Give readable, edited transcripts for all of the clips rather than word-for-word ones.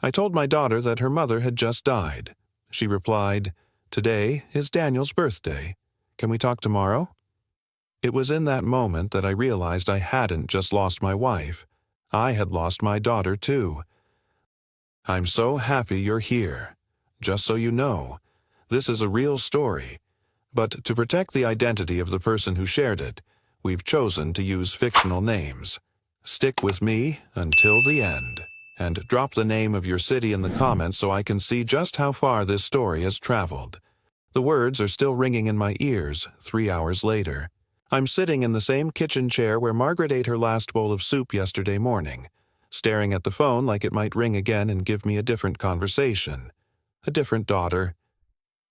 I told my daughter that her mother had just died. She replied, "Today is Daniel's birthday. Can we talk tomorrow?" It was in that moment that I realized I hadn't just lost my wife. I had lost my daughter too. "I'm so happy you're here. Just so you know, this is a real story. But to protect the identity of the person who shared it, we've chosen to use fictional names. Stick with me until the end, and drop the name of your city in the comments so I can see just how far this story has traveled." The words are still ringing in my ears 3 hours later. I'm sitting in the same kitchen chair where Margaret ate her last bowl of soup yesterday morning, staring at the phone like it might ring again and give me a different conversation, a different daughter.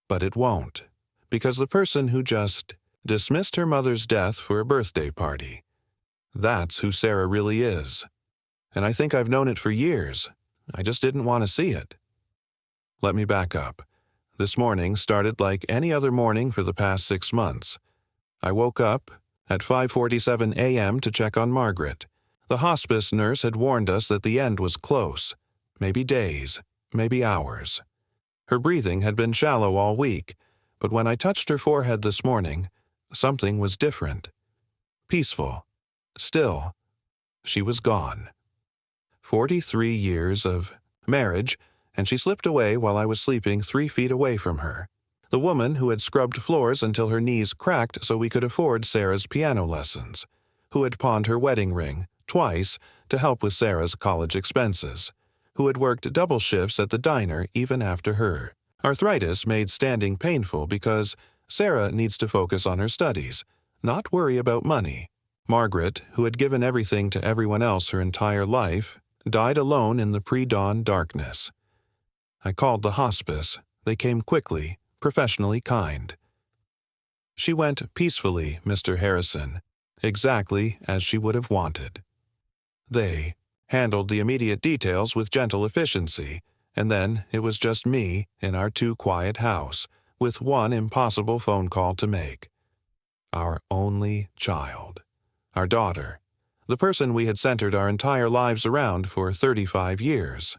But it won't, because the person who just dismissed her mother's death for a birthday party, that's who Sarah really is. And I think I've known it for years. I just didn't want to see it. Let me back up. This morning started like any other morning for the past 6 months. I woke up at 5:47 a.m. to check on Margaret. The hospice nurse had warned us that the end was close. Maybe days, maybe hours. Her breathing had been shallow all week, but when I touched her forehead this morning, something was different. Peaceful. Still. She was gone. 43 years of marriage, and she slipped away while I was sleeping 3 feet away from her. The woman who had scrubbed floors until her knees cracked so we could afford Sarah's piano lessons, who had pawned her wedding ring, twice, to help with Sarah's college expenses, who had worked double shifts at the diner even after her. Arthritis made standing painful because Sarah needs to focus on her studies, not worry about money. Margaret, who had given everything to everyone else her entire life, died alone in the pre-dawn darkness. I called the hospice. They came quickly, professionally kind. She went peacefully, Mr. Harrison, exactly as she would have wanted. They handled the immediate details with gentle efficiency, and then it was just me in our too-quiet house, with one impossible phone call to make. Our only child. Our daughter. The person we had centered our entire lives around for 35 years.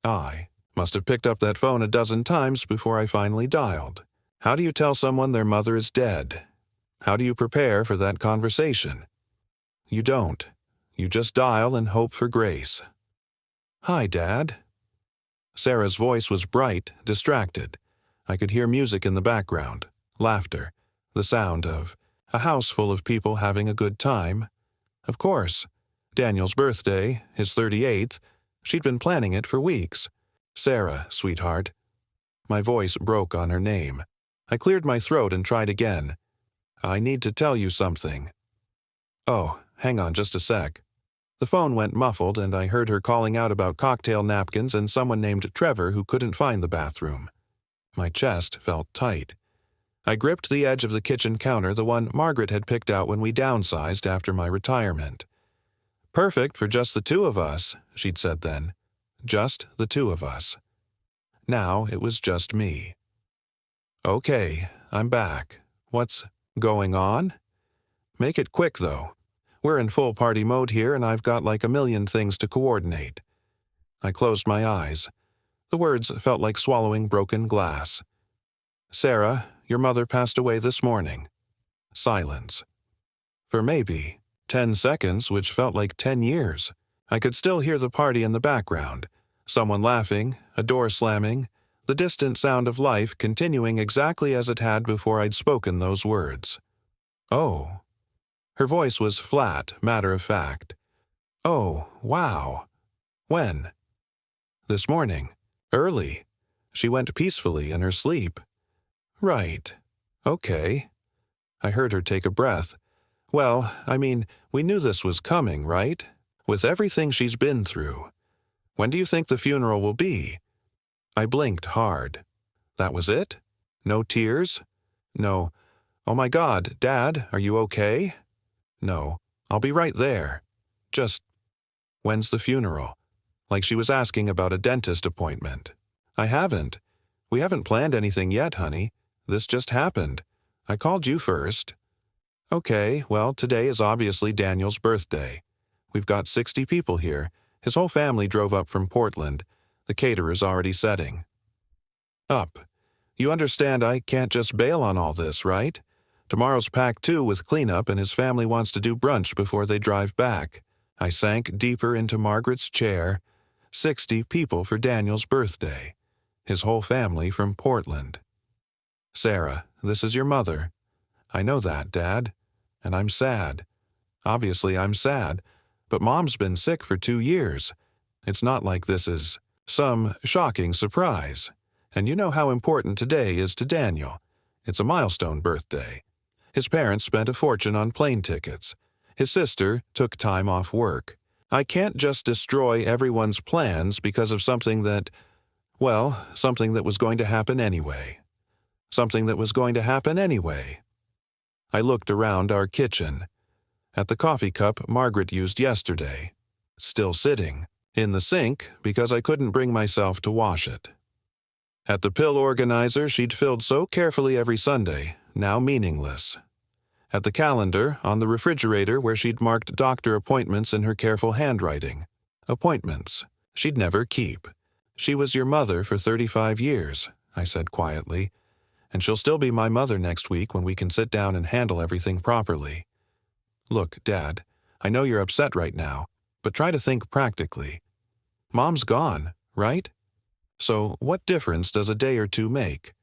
I must have picked up that phone a dozen times before I finally dialed. How do you tell someone their mother is dead? How do you prepare for that conversation? You don't. You just dial and hope for grace. "Hi, Dad." Sarah's voice was bright, distracted. I could hear music in the background, laughter, the sound of a house full of people having a good time. Of course. Daniel's birthday, his 38th, she'd been planning it for weeks. "Sarah, sweetheart." My voice broke on her name. I cleared my throat and tried again. "I need to tell you something." "Oh, hang on just a sec." The phone went muffled and I heard her calling out about cocktail napkins and someone named Trevor who couldn't find the bathroom. My chest felt tight. I gripped the edge of the kitchen counter, the one Margaret had picked out when we downsized after my retirement. "Perfect for just the two of us," she'd said then. Just the two of us. Now it was just me. "Okay, I'm back. What's going on?" "Make it quick, though. We're in full party mode here and I've got like a million things to coordinate." I closed my eyes. The words felt like swallowing broken glass. "Sarah, your mother passed away this morning." Silence. For maybe 10 seconds, which felt like 10 years. I could still hear the party in the background. Someone laughing, a door slamming, the distant sound of life continuing exactly as it had before I'd spoken those words. "Oh." Her voice was flat, matter-of-fact. "Oh, wow. When?" "This morning. Early. She went peacefully in her sleep." "Right. Okay." I heard her take a breath. "Well, I mean, we knew this was coming, right? With everything she's been through. When do you think the funeral will be?" I blinked hard. That was it? No tears? No, "Oh my God, Dad, are you okay?" No, "I'll be right there." Just, "When's the funeral?" Like she was asking about a dentist appointment. "I haven't. We haven't planned anything yet, honey. This just happened. I called you first." "Okay, well, today is obviously Daniel's birthday. We've got 60 people here. His whole family drove up from Portland. The caterer's already setting up. You understand I can't just bail on all this, right? Tomorrow's packed too with cleanup, and his family wants to do brunch before they drive back. I sank deeper into Margaret's chair. 60 people for Daniel's birthday. His whole family from Portland. Sarah, this is your mother. I know that, Dad. And I'm sad. Obviously, I'm sad. But Mom's been sick for 2 years. It's not like this is some shocking surprise. And you know how important today is to Daniel. It's a milestone birthday. His parents spent a fortune on plane tickets. His sister took time off work. I can't just destroy everyone's plans because of something that was going to happen anyway. Something that was going to happen anyway. I looked around our kitchen. At the coffee cup Margaret used yesterday. Still sitting. In the sink because I couldn't bring myself to wash it. At the pill organizer she'd filled so carefully every Sunday, now meaningless. At the calendar, on the refrigerator where she'd marked doctor appointments in her careful handwriting. Appointments she'd never keep. She was your mother for 35 years, I said quietly, and she'll still be my mother next week when we can sit down and handle everything properly. Look, Dad, I know you're upset right now, but try to think practically. Mom's gone, right? So what difference does a day or two make?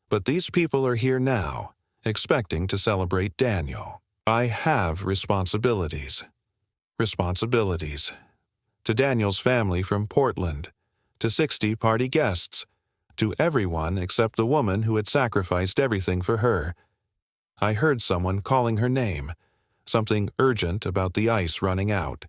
But these people are here now, expecting to celebrate Daniel. I have responsibilities. Responsibilities. To Daniel's family from Portland, to 60 party guests, to everyone except the woman who had sacrificed everything for her. I heard someone calling her name, something urgent about the ice running out.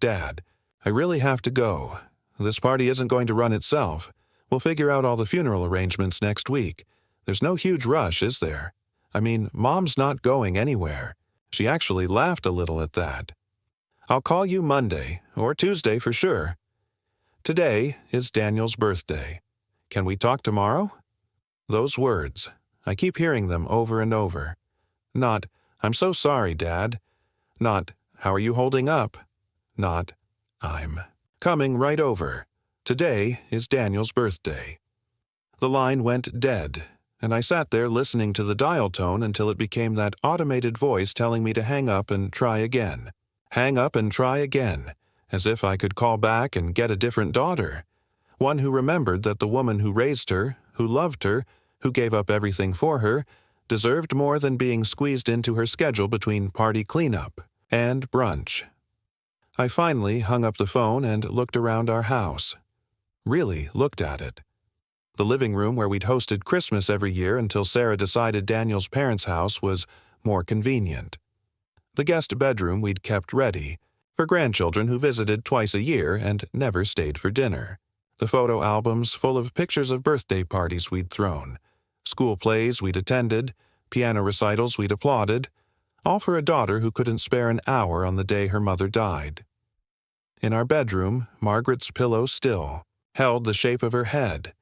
Dad, I really have to go. This party isn't going to run itself. We'll figure out all the funeral arrangements next week. There's no huge rush, is there? I mean, Mom's not going anywhere. She actually laughed a little at that. I'll call you Monday, or Tuesday for sure. Today is Daniel's birthday. Can we talk tomorrow? Those words, I keep hearing them over and over. Not, I'm so sorry, Dad. Not, how are you holding up? Not, I'm coming right over. Today is Daniel's birthday. The line went dead, and I sat there listening to the dial tone until it became that automated voice telling me to hang up and try again. Hang up and try again, as if I could call back and get a different daughter. One who remembered that the woman who raised her, who loved her, who gave up everything for her, deserved more than being squeezed into her schedule between party cleanup and brunch. I finally hung up the phone and looked around our house. Really looked at it. The living room where we'd hosted Christmas every year until Sarah decided Daniel's parents' house was more convenient. The guest bedroom we'd kept ready, for grandchildren who visited twice a year and never stayed for dinner. The photo albums full of pictures of birthday parties we'd thrown, school plays we'd attended, piano recitals we'd applauded, all for a daughter who couldn't spare an hour on the day her mother died. In our bedroom, Margaret's pillow still held the shape of her head.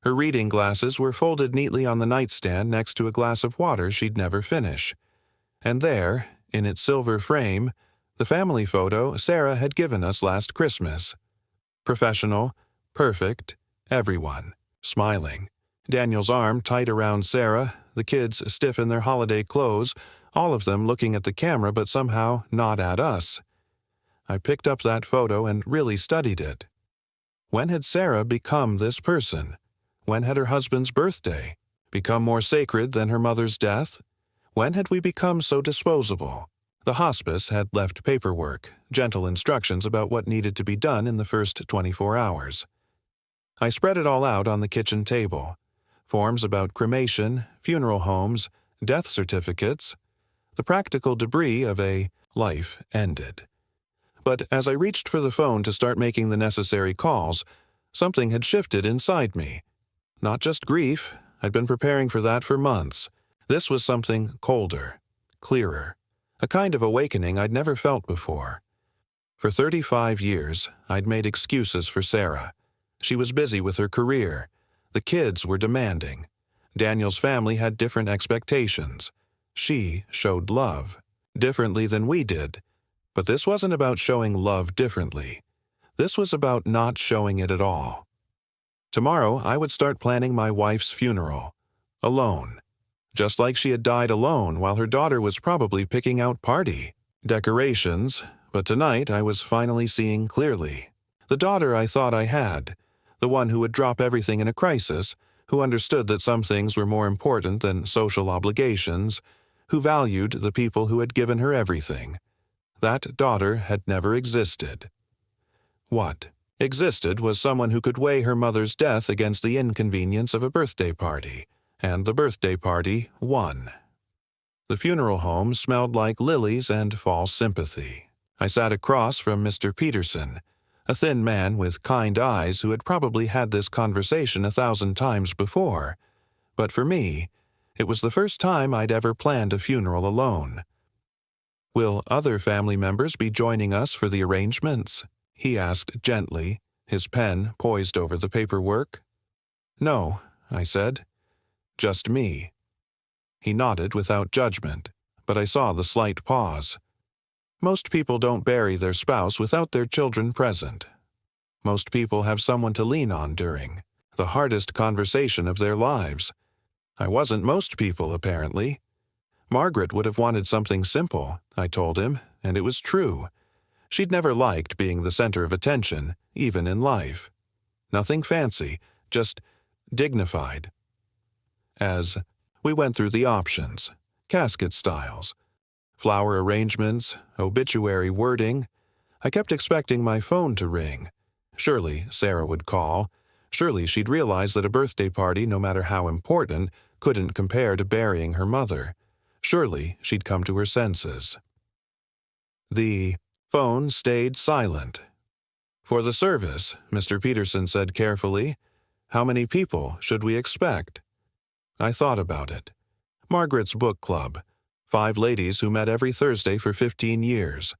Her reading glasses were folded neatly on the nightstand next to a glass of water she'd never finish. And there, in its silver frame, the family photo Sarah had given us last Christmas. Professional, perfect, everyone, smiling. Daniel's arm tight around Sarah, the kids stiff in their holiday clothes, all of them looking at the camera but somehow not at us. I picked up that photo and really studied it. When had Sarah become this person? When had her husband's birthday become more sacred than her mother's death? When had we become so disposable? The hospice had left paperwork, gentle instructions about what needed to be done in the first 24 hours. I spread it all out on the kitchen table. Forms about cremation, funeral homes, death certificates, the practical debris of a life ended. But as I reached for the phone to start making the necessary calls, something had shifted inside me. Not just grief, I'd been preparing for that for months. This was something colder, clearer, a kind of awakening I'd never felt before. For 35 years, I'd made excuses for Sarah. She was busy with her career. The kids were demanding. Daniel's family had different expectations. She showed love, differently than we did. But this wasn't about showing love differently. This was about not showing it at all. Tomorrow I would start planning my wife's funeral. Alone. Just like she had died alone while her daughter was probably picking out party decorations, but tonight I was finally seeing clearly. The daughter I thought I had, the one who would drop everything in a crisis, who understood that some things were more important than social obligations, who valued the people who had given her everything. That daughter had never existed. What existed was someone who could weigh her mother's death against the inconvenience of a birthday party, and the birthday party won. The funeral home smelled like lilies and false sympathy. I sat across from Mr. Peterson, a thin man with kind eyes who had probably had this conversation 1,000 times before. But for me, it was the first time I'd ever planned a funeral alone. "Will other family members be joining us for the arrangements?" he asked gently, his pen poised over the paperwork. "No," I said. "Just me." He nodded without judgment, but I saw the slight pause. Most people don't bury their spouse without their children present. Most people have someone to lean on during the hardest conversation of their lives. I wasn't most people, apparently. Margaret would have wanted something simple, I told him, and it was true. She'd never liked being the center of attention, even in life. Nothing fancy, just dignified. As we went through the options, casket styles, flower arrangements, obituary wording, I kept expecting my phone to ring. Surely Sarah would call. Surely she'd realize that a birthday party, no matter how important, couldn't compare to burying her mother. Surely she'd come to her senses. The phone stayed silent. "For the service," Mr. Peterson said carefully, "how many people should we expect?" I thought about it. Margaret's book club, 5 ladies who met every Thursday for 15 years.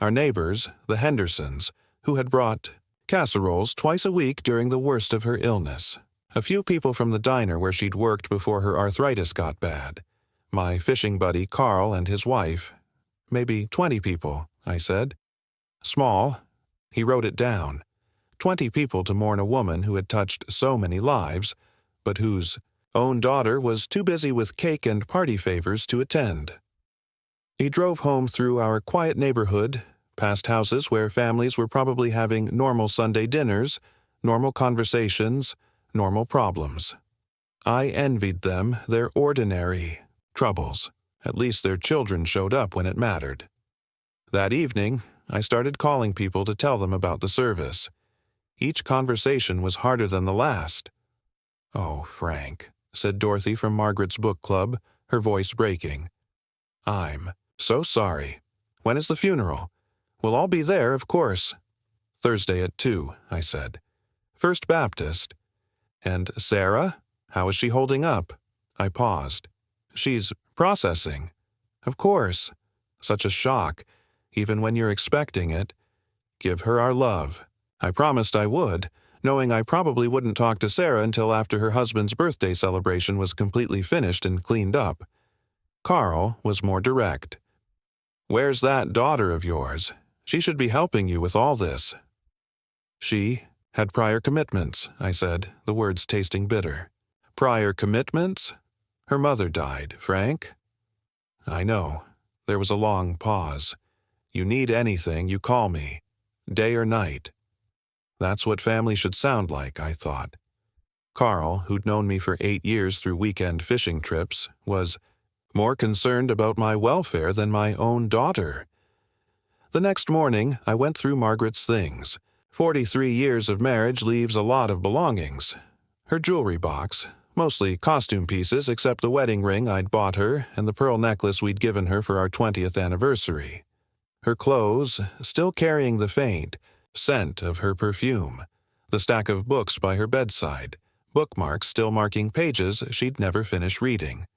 Our neighbors, the Hendersons, who had brought casseroles twice a week during the worst of her illness. A few people from the diner where she'd worked before her arthritis got bad. My fishing buddy Carl and his wife. Maybe 20 people, I said. Small. He wrote it down. 20 people to mourn a woman who had touched so many lives, but whose own daughter was too busy with cake and party favors to attend. He drove home through our quiet neighborhood, past houses where families were probably having normal Sunday dinners, normal conversations, normal problems. I envied them their ordinary troubles. At least their children showed up when it mattered. That evening, I started calling people to tell them about the service. Each conversation was harder than the last. "Oh, Frank," said Dorothy from Margaret's book club, her voice breaking. "I'm so sorry. When is the funeral?" "We'll all be there, of course." "Thursday at 2, I said. "First Baptist." "And Sarah? How is she holding up?" I paused. "She's processing." "Of course. Such a shock, even when you're expecting it. Give her our love." I promised I would, knowing I probably wouldn't talk to Sarah until after her husband's birthday celebration was completely finished and cleaned up. Carl was more direct. "Where's that daughter of yours? She should be helping you with all this." "She had prior commitments," I said, the words tasting bitter. "Prior commitments? Her mother died, Frank." "I know." There was a long pause. "You need anything, you call me. Day or night." That's what family should sound like, I thought. Carl, who'd known me for 8 years through weekend fishing trips, was more concerned about my welfare than my own daughter. The next morning, I went through Margaret's things. 43 years of marriage leaves a lot of belongings. Her jewelry box, mostly costume pieces except the wedding ring I'd bought her and the pearl necklace we'd given her for our 20th anniversary. Her clothes, still carrying the faint scent of her perfume. The stack of books by her bedside, bookmarks still marking pages she'd never finish reading.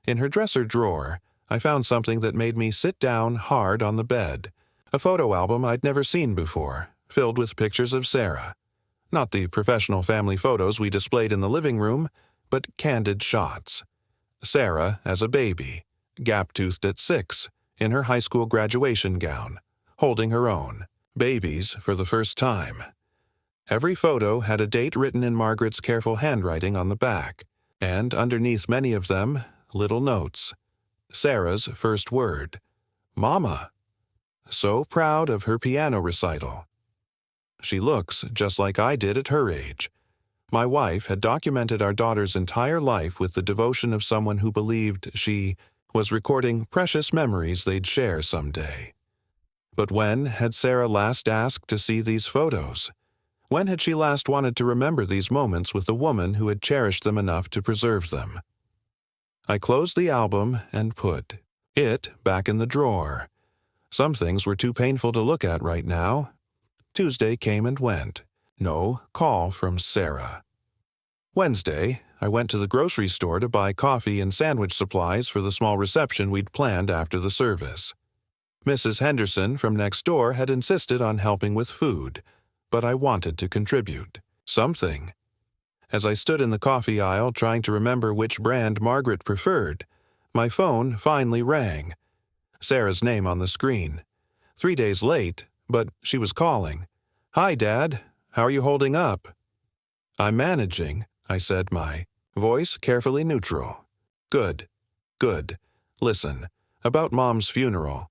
In her dresser drawer, I found something that made me sit down hard on the bed. A photo album I'd never seen before, filled with pictures of Sarah. Not the professional family photos we displayed in the living room, but candid shots. Sarah as a baby, gap-toothed at 6, in her high school graduation gown, holding her own. Babies for the first time. Every photo had a date written in Margaret's careful handwriting on the back, and underneath many of them, little notes. Sarah's first word, Mama. So proud of her piano recital. She looks just like I did at her age. My wife had documented our daughter's entire life with the devotion of someone who believed she was recording precious memories they'd share someday. But when had Sarah last asked to see these photos? When had she last wanted to remember these moments with the woman who had cherished them enough to preserve them? I closed the album and put it back in the drawer. Some things were too painful to look at right now. Tuesday came and went. No call from Sarah. Wednesday, I went to the grocery store to buy coffee and sandwich supplies for the small reception we'd planned after the service. Mrs. Henderson from next door had insisted on helping with food, but I wanted to contribute something. As I stood in the coffee aisle trying to remember which brand Margaret preferred, my phone finally rang. Sarah's name on the screen. 3 days late, but she was calling. "Hi, Dad. How are you holding up?" "I'm managing," I said, my voice carefully neutral. Good. Listen, about Mom's funeral.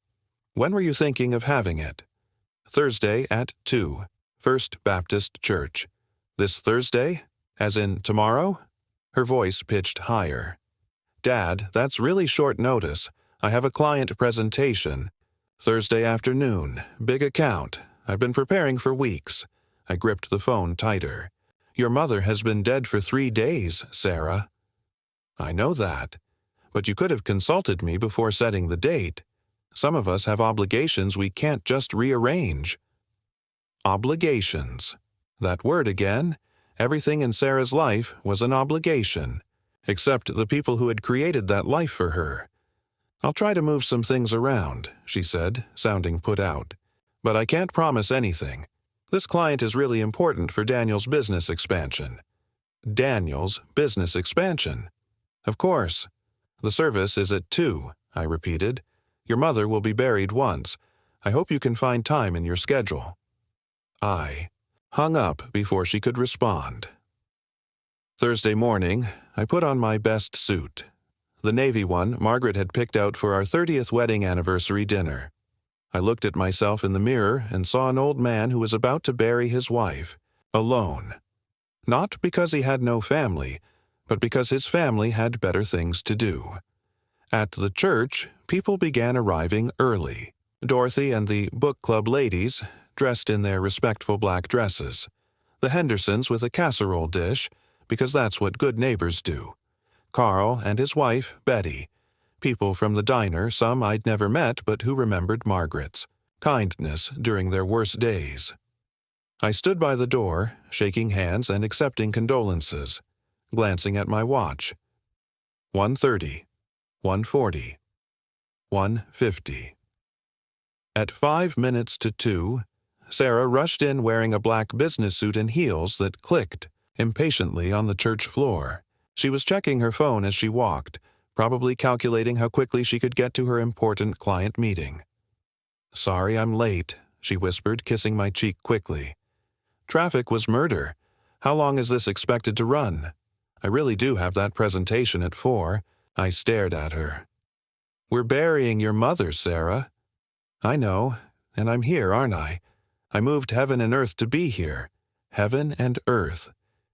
When were you thinking of having it?" "Thursday at 2, First Baptist Church." "This Thursday? As in tomorrow?" Her voice pitched higher. "Dad, that's really short notice. I have a client presentation. Thursday afternoon, big account. I've been preparing for weeks." I gripped the phone tighter. "Your mother has been dead for 3 days, Sarah." "I know that. But you could have consulted me before setting the date. Some of us have obligations we can't just rearrange." Obligations. That word again. Everything in Sarah's life was an obligation, except the people who had created that life for her. "I'll try to move some things around," she said, sounding put out. "But I can't promise anything. This client is really important for Daniel's business expansion." Daniel's business expansion. "Of course. The service is at 2, I repeated. "Your mother will be buried once. I hope you can find time in your schedule." I hung up before she could respond. Thursday morning, I put on my best suit. The navy one Margaret had picked out for our 30th wedding anniversary dinner. I looked at myself in the mirror and saw an old man who was about to bury his wife, alone. Not because he had no family, but because his family had better things to do. At the church, people began arriving early. Dorothy and the book club ladies, dressed in their respectful black dresses. The Hendersons with a casserole dish, because that's what good neighbors do. Carl and his wife, Betty. People from the diner, some I'd never met but who remembered Margaret's kindness during their worst days. I stood by the door, shaking hands and accepting condolences, glancing at my watch. 1:30, 1:40, 1:50. At 5 minutes to 2, Sarah rushed in wearing a black business suit and heels that clicked impatiently on the church floor. She was checking her phone as she walked, probably calculating how quickly she could get to her important client meeting. "Sorry I'm late," she whispered, kissing my cheek quickly. "Traffic was murder. How long is this expected to run? I really do have that presentation at 4. I stared at her. "We're burying your mother, Sarah." "I know, and I'm here, aren't I? I moved heaven and earth to be here. Heaven and earth."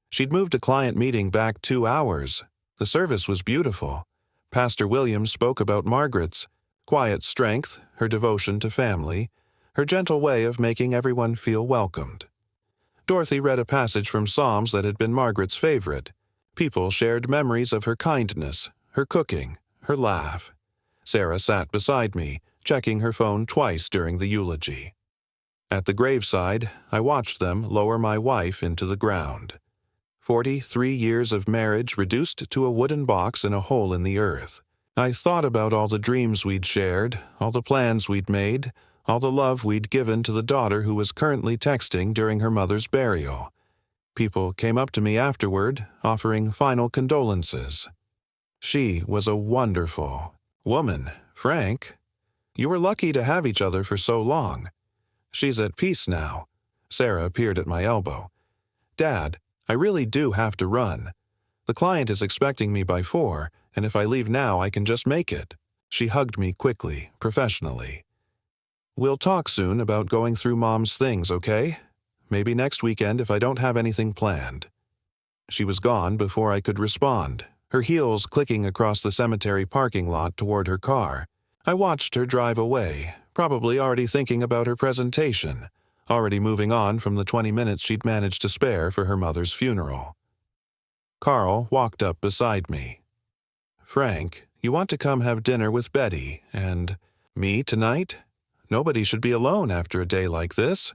She'd moved a client meeting back 2 hours. The service was beautiful. Pastor Williams spoke about Margaret's quiet strength, her devotion to family, her gentle way of making everyone feel welcomed. Dorothy read a passage from Psalms that had been Margaret's favorite. People shared memories of her kindness, her cooking, her laugh. Sarah sat beside me, checking her phone twice during the eulogy. At the graveside, I watched them lower my wife into the ground. 43 years of marriage reduced to a wooden box in a hole in the earth. I thought about all the dreams we'd shared, all the plans we'd made, all the love we'd given to the daughter who was currently texting during her mother's burial. People came up to me afterward, offering final condolences. She was a wonderful woman, Frank. You were lucky to have each other for so long. She's at peace now. Sarah appeared at my elbow. "Dad, I really do have to run. The client is expecting me by 4, and if I leave now I can just make it." She hugged me quickly, professionally. "We'll talk soon about going through Mom's things, okay? Maybe next weekend if I don't have anything planned." She was gone before I could respond, her heels clicking across the cemetery parking lot toward her car. I watched her drive away, probably already thinking about her presentation, already moving on from the 20 minutes she'd managed to spare for her mother's funeral. Carl walked up beside me. "Frank, you want to come have dinner with Betty and me tonight? Nobody should be alone after a day like this."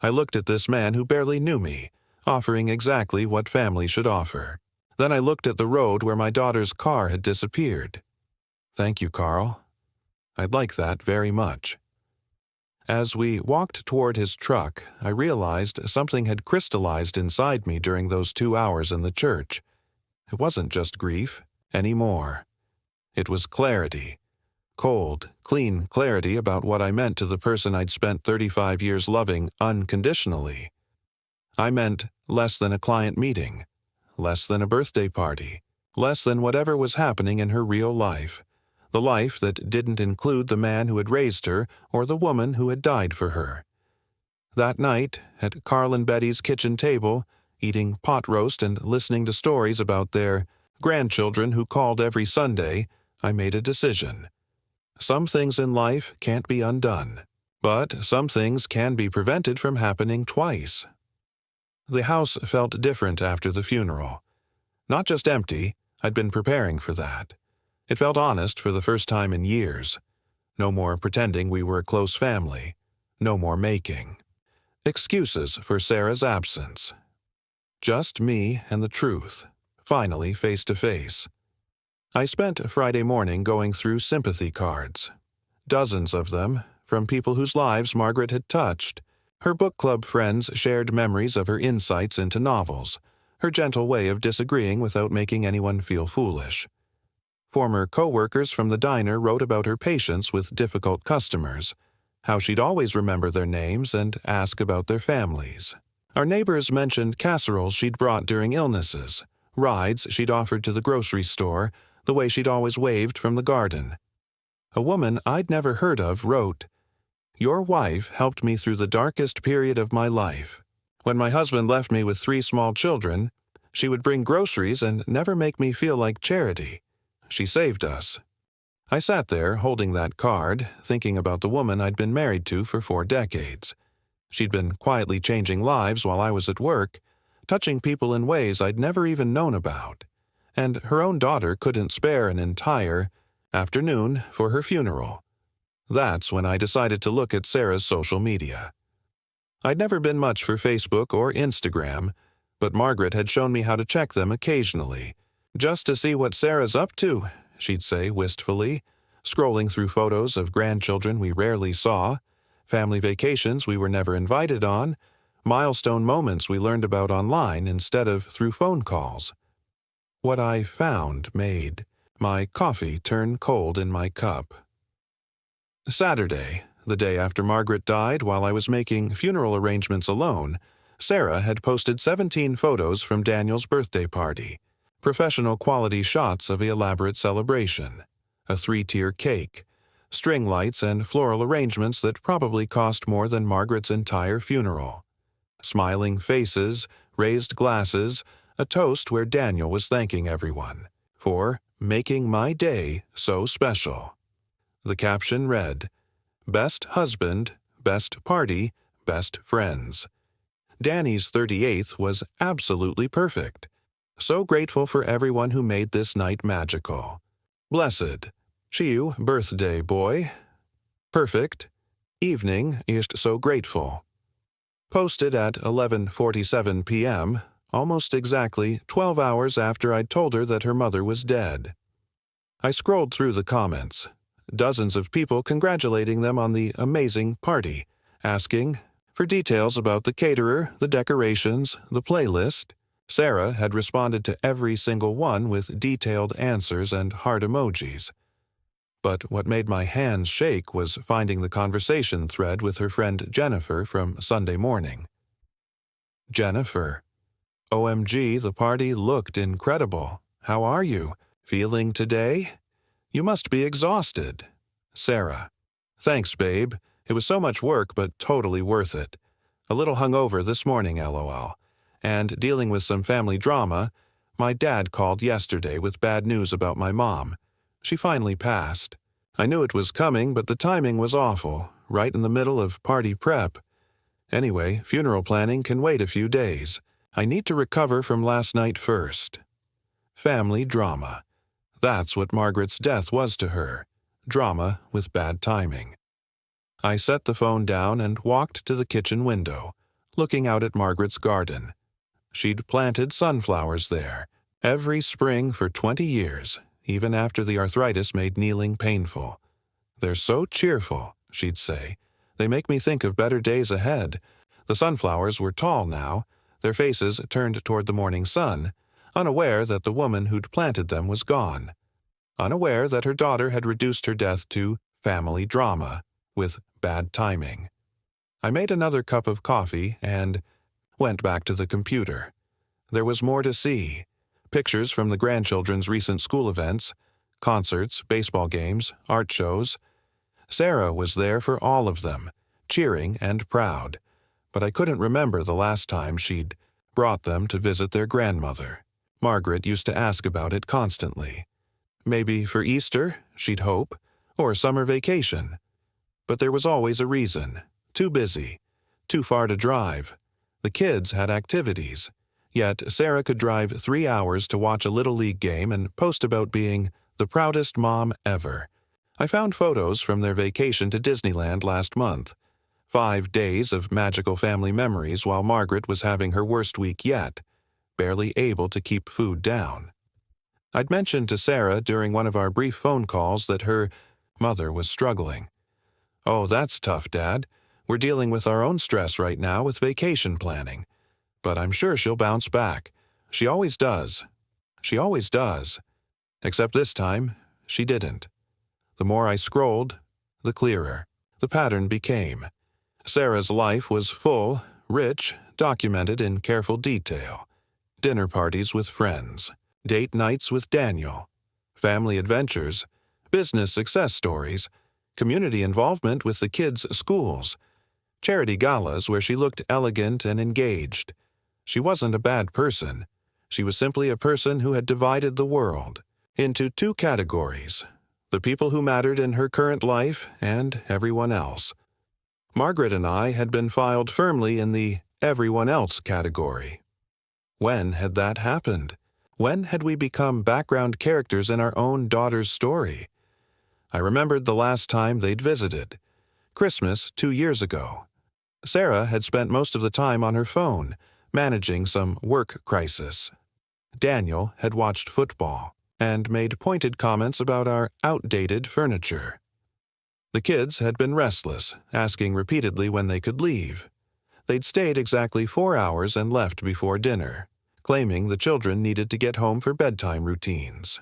I looked at this man who barely knew me, offering exactly what family should offer. Then I looked at the road where my daughter's car had disappeared. "Thank you, Carl. I'd like that very much." As we walked toward his truck, I realized something had crystallized inside me during those 2 hours in the church. It wasn't just grief anymore. It was clarity. Cold, clean clarity about what I meant to the person I'd spent 35 years loving unconditionally. I meant less than a client meeting, less than a birthday party, less than whatever was happening in her real life, the life that didn't include the man who had raised her or the woman who had died for her. That night, at Carl and Betty's kitchen table, eating pot roast and listening to stories about their grandchildren who called every Sunday, I made a decision. Some things in life can't be undone, but some things can be prevented from happening twice. The house felt different after the funeral. Not just empty, I'd been preparing for that. It felt honest for the first time in years. No more pretending we were a close family. No more making excuses for Sarah's absence. Just me and the truth, finally face to face. I spent Friday morning going through sympathy cards. Dozens of them, from people whose lives Margaret had touched. Her book club friends shared memories of her insights into novels, her gentle way of disagreeing without making anyone feel foolish. Former co-workers from the diner wrote about her patience with difficult customers, how she'd always remember their names and ask about their families. Our neighbors mentioned casseroles she'd brought during illnesses, rides she'd offered to the grocery store, the way she'd always waved from the garden. A woman I'd never heard of wrote, "Your wife helped me through the darkest period of my life. When my husband left me with 3 small children, she would bring groceries and never make me feel like charity. She saved us." I sat there holding that card, thinking about the woman I'd been married to for 4 decades. She'd been quietly changing lives while I was at work, touching people in ways I'd never even known about. And her own daughter couldn't spare an entire afternoon for her funeral. That's when I decided to look at Sarah's social media. I'd never been much for Facebook or Instagram, but Margaret had shown me how to check them occasionally. "Just to see what Sarah's up to," she'd say wistfully, scrolling through photos of grandchildren we rarely saw, family vacations we were never invited on, milestone moments we learned about online instead of through phone calls. What I found made my coffee turn cold in my cup. Saturday, the day after Margaret died while I was making funeral arrangements alone, Sarah had posted 17 photos from Daniel's birthday party. Professional quality shots of the elaborate celebration, a 3-tier cake, string lights and floral arrangements that probably cost more than Margaret's entire funeral. Smiling faces, raised glasses, a toast where Daniel was thanking everyone for making my day so special. The caption read, "Best husband, best party, best friends." Danny's 38th was absolutely perfect. So grateful for everyone who made this night magical. Blessed. Chiu, birthday boy. Perfect. Evening, ist so grateful. Posted at 11:47 p.m., almost exactly 12 hours after I'd told her that her mother was dead. I scrolled through the comments. Dozens of people congratulating them on the amazing party, asking for details about the caterer, the decorations, the playlist. Sarah had responded to every single one with detailed answers and heart emojis. But what made my hands shake was finding the conversation thread with her friend Jennifer from Sunday morning. Jennifer. OMG, the party looked incredible. How are you? Feeling today? You must be exhausted. Sarah. Thanks, babe. It was so much work, but totally worth it. A little hungover this morning, LOL. And dealing with some family drama, my dad called yesterday with bad news about my mom. She finally passed. I knew it was coming, but the timing was awful, right in the middle of party prep. Anyway, funeral planning can wait a few days. I need to recover from last night first. Family drama. That's what Margaret's death was to her. Drama with bad timing. I set the phone down and walked to the kitchen window, looking out at Margaret's garden. She'd planted sunflowers there, every spring for 20 years, even after the arthritis made kneeling painful. They're so cheerful, she'd say. They make me think of better days ahead. The sunflowers were tall now, their faces turned toward the morning sun, unaware that the woman who'd planted them was gone. Unaware that her daughter had reduced her death to family drama, with bad timing. I made another cup of coffee and went back to the computer. There was more to see. Pictures from the grandchildren's recent school events, concerts, baseball games, art shows. Sarah was there for all of them, cheering and proud, but I couldn't remember the last time she'd brought them to visit their grandmother. Margaret used to ask about it constantly. Maybe for Easter, she'd hope, or summer vacation. But there was always a reason. Too busy. Too far to drive. The kids had activities. Yet Sarah could drive 3 hours to watch a Little League game and post about being the proudest mom ever. I found photos from their vacation to Disneyland last month. 5 days of magical family memories while Margaret was having her worst week yet, barely able to keep food down. I'd mentioned to Sarah during one of our brief phone calls that her mother was struggling. "Oh, that's tough, Dad. We're dealing with our own stress right now with vacation planning. But I'm sure she'll bounce back. She always does. She always does." Except this time, she didn't. The more I scrolled, the clearer the pattern became. Sarah's life was full, rich, documented in careful detail. Dinner parties with friends, date nights with Daniel, family adventures, business success stories, community involvement with the kids' schools, charity galas where she looked elegant and engaged. She wasn't a bad person. She was simply a person who had divided the world into 2 categories: the people who mattered in her current life and everyone else. Margaret and I had been filed firmly in the everyone else category. When had that happened? When had we become background characters in our own daughter's story? I remembered the last time they'd visited. Christmas 2 years ago. Sarah had spent most of the time on her phone, managing some work crisis. Daniel had watched football and made pointed comments about our outdated furniture. The kids had been restless, asking repeatedly when they could leave. They'd stayed exactly 4 hours and left before dinner, claiming the children needed to get home for bedtime routines.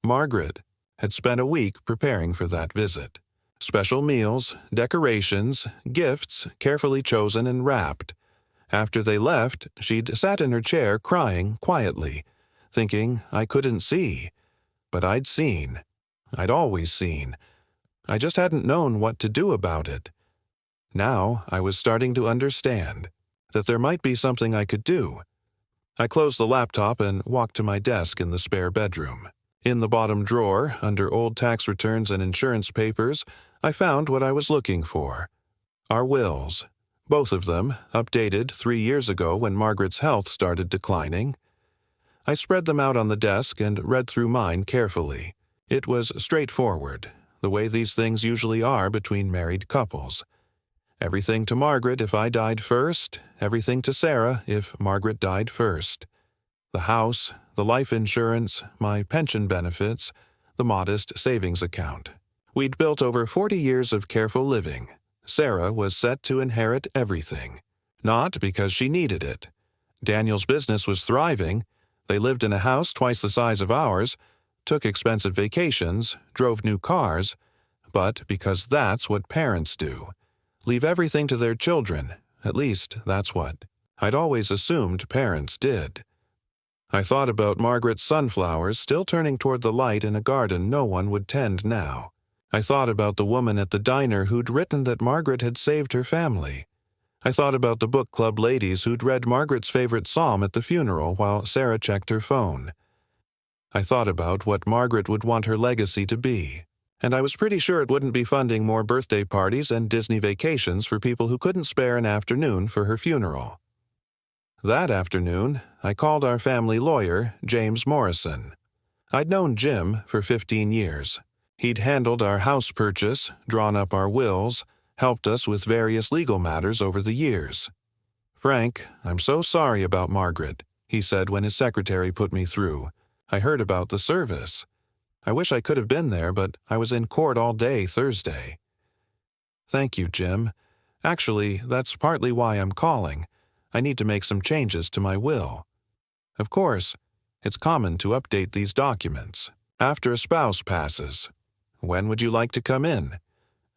Margaret had spent a week preparing for that visit. Special meals, decorations, gifts carefully chosen and wrapped. After they left, she'd sat in her chair crying quietly, thinking I couldn't see. But I'd seen. I'd always seen. I just hadn't known what to do about it. Now I was starting to understand that there might be something I could do. I closed the laptop and walked to my desk in the spare bedroom. In the bottom drawer, under old tax returns and insurance papers, I found what I was looking for. Our wills. Both of them, updated 3 years ago when Margaret's health started declining. I spread them out on the desk and read through mine carefully. It was straightforward, the way these things usually are between married couples. Everything to Margaret if I died first, everything to Sarah if Margaret died first. The house, the life insurance, my pension benefits, the modest savings account. We'd built over 40 years of careful living. Sarah was set to inherit everything. Not because she needed it. Daniel's business was thriving. They lived in a house twice the size of ours, took expensive vacations, drove new cars, but because that's what parents do. Leave everything to their children. At least that's what I'd always assumed parents did. I thought about Margaret's sunflowers still turning toward the light in a garden no one would tend now. I thought about the woman at the diner who'd written that Margaret had saved her family. I thought about the book club ladies who'd read Margaret's favorite psalm at the funeral while Sarah checked her phone. I thought about what Margaret would want her legacy to be. And I was pretty sure it wouldn't be funding more birthday parties and Disney vacations for people who couldn't spare an afternoon for her funeral. That afternoon, I called our family lawyer, James Morrison. I'd known Jim for 15 years. He'd handled our house purchase, drawn up our wills, helped us with various legal matters over the years. "Frank, I'm so sorry about Margaret," he said when his secretary put me through. "I heard about the service. I wish I could have been there, but I was in court all day Thursday." "Thank you, Jim. Actually, that's partly why I'm calling. I need to make some changes to my will. Of course, it's common to update these documents after a spouse passes. When would you like to come in?"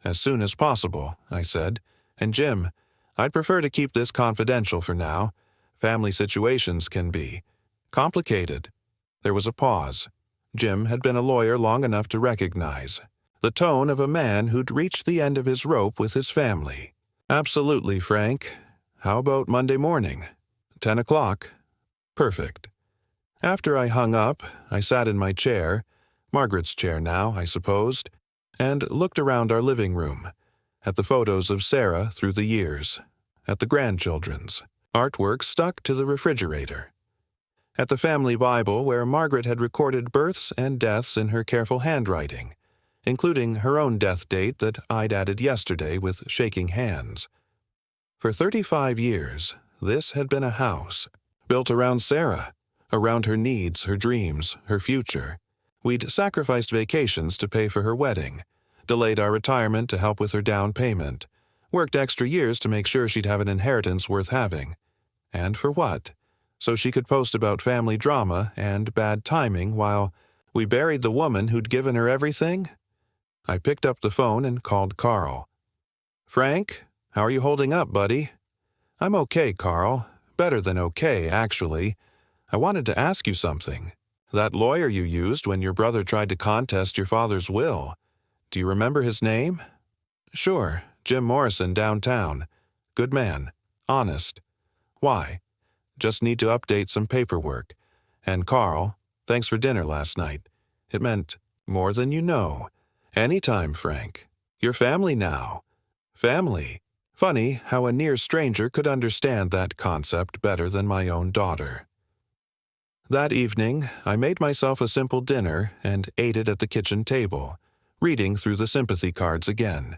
"As soon as possible," I said. "And Jim, I'd prefer to keep this confidential for now. Family situations can be complicated." There was a pause. Jim had been a lawyer long enough to recognize the tone of a man who'd reached the end of his rope with his family. "Absolutely, Frank. How about Monday morning? 10 o'clock? Perfect." After I hung up, I sat in my chair, Margaret's chair now, I supposed, and looked around our living room, at the photos of Sarah through the years, at the grandchildren's, artwork stuck to the refrigerator, at the family Bible where Margaret had recorded births and deaths in her careful handwriting, including her own death date that I'd added yesterday with shaking hands. For 35 years, this had been a house, built around Sarah, around her needs, her dreams, her future. We'd sacrificed vacations to pay for her wedding, delayed our retirement to help with her down payment, worked extra years to make sure she'd have an inheritance worth having. And for what? So she could post about family drama and bad timing while we buried the woman who'd given her everything? I picked up the phone and called Carl. "Frank, how are you holding up, buddy?" "I'm okay, Carl. Better than okay, actually. I wanted to ask you something. That lawyer you used when your brother tried to contest your father's will. Do you remember his name?" "Sure, Jim Morrison downtown. Good man. Honest. Why?" "Just need to update some paperwork. And Carl, thanks for dinner last night. It meant more than you know. Anytime, Frank. You're family now. Family. Funny how a near stranger could understand that concept better than my own daughter. That evening, I made myself a simple dinner and ate it at the kitchen table, reading through the sympathy cards again.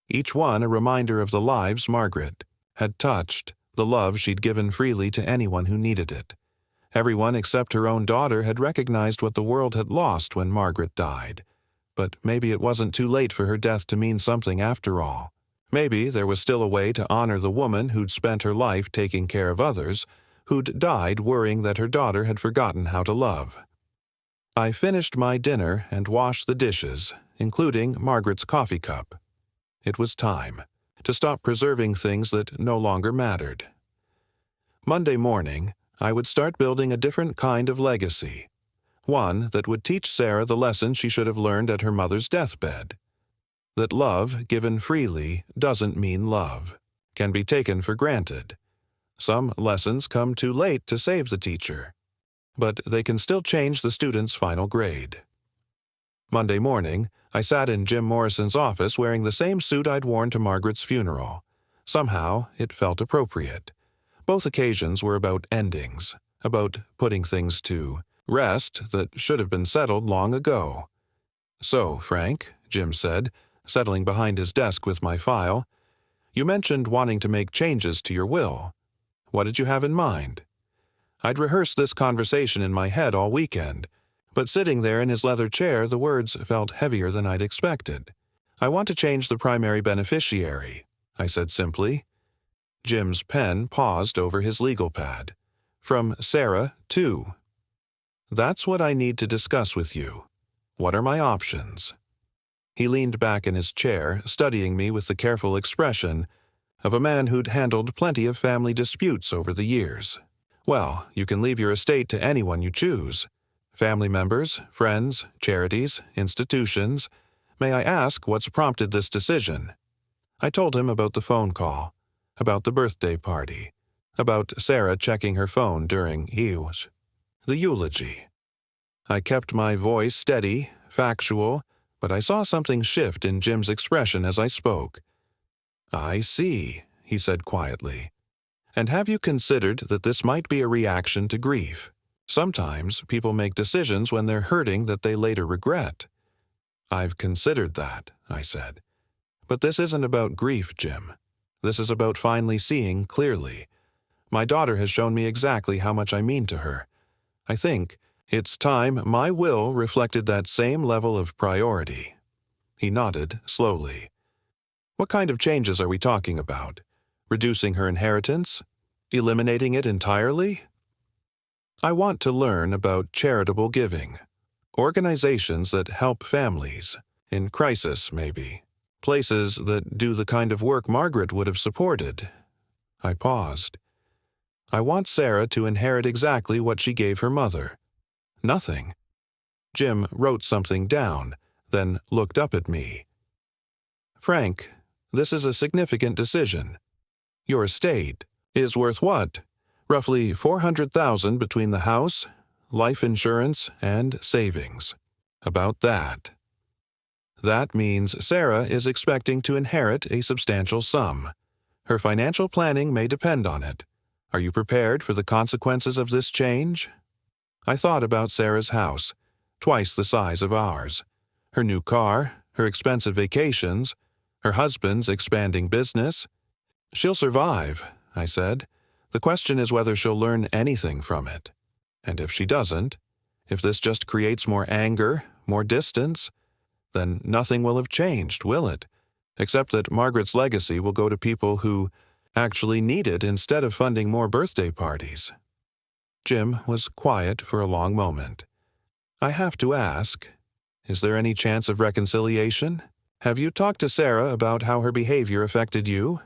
Each one a reminder of the lives Margaret had touched, the love she'd given freely to anyone who needed it. Everyone except her own daughter had recognized what the world had lost when Margaret died. But maybe it wasn't too late for her death to mean something after all. Maybe there was still a way to honor the woman who'd spent her life taking care of others, who'd died worrying that her daughter had forgotten how to love. I finished my dinner and washed the dishes, including Margaret's coffee cup. It was time to stop preserving things that no longer mattered. Monday morning, I would start building a different kind of legacy, one that would teach Sarah the lesson she should have learned at her mother's deathbed, that love given freely doesn't mean love, can be taken for granted. Some lessons come too late to save the teacher, but they can still change the student's final grade. Monday morning, I sat in Jim Morrison's office wearing the same suit I'd worn to Margaret's funeral. Somehow, it felt appropriate. Both occasions were about endings, about putting things to rest that should have been settled long ago. "So, Frank," Jim said, settling behind his desk with my file, "you mentioned wanting to make changes to your will. What did you have in mind?" I'd rehearsed this conversation in my head all weekend, but sitting there in his leather chair, the words felt heavier than I'd expected. "I want to change the primary beneficiary," I said simply. Jim's pen paused over his legal pad. "From Sarah to." "That's what I need to discuss with you. What are my options?" He leaned back in his chair, studying me with the careful expression, of a man who'd handled plenty of family disputes over the years. Well, you can leave your estate to anyone you choose. Family members, friends, charities, institutions. May I ask what's prompted this decision? I told him about the phone call, about the birthday party, about Sarah checking her phone during the eulogy. I kept my voice steady, factual, but I saw something shift in Jim's expression as I spoke. "I see," he said quietly. "And have you considered that this might be a reaction to grief? Sometimes people make decisions when they're hurting that they later regret." "I've considered that," I said. "But this isn't about grief, Jim. This is about finally seeing clearly. My daughter has shown me exactly how much I mean to her. I think it's time my will reflected that same level of priority." He nodded slowly. "What kind of changes are we talking about? Reducing her inheritance? Eliminating it entirely?" "I want to learn about charitable giving. Organizations that help families, in crisis maybe. Places that do the kind of work Margaret would have supported." I paused. "I want Sarah to inherit exactly what she gave her mother. Nothing." Jim wrote something down, then looked up at me. "Frank, this is a significant decision. Your estate is worth what? Roughly $400,000 between the house, life insurance, and savings. About that. That means Sarah is expecting to inherit a substantial sum. Her financial planning may depend on it. Are you prepared for the consequences of this change?" I thought about Sarah's house, twice the size of ours, her new car, her expensive vacations, her husband's expanding business. "She'll survive," I said. "The question is whether she'll learn anything from it. And if she doesn't, if this just creates more anger, more distance, then nothing will have changed, will it? Except that Margaret's legacy will go to people who actually need it instead of funding more birthday parties." Jim was quiet for a long moment. "I have to ask, is there any chance of reconciliation? Have you talked to Sarah about how her behavior affected you?"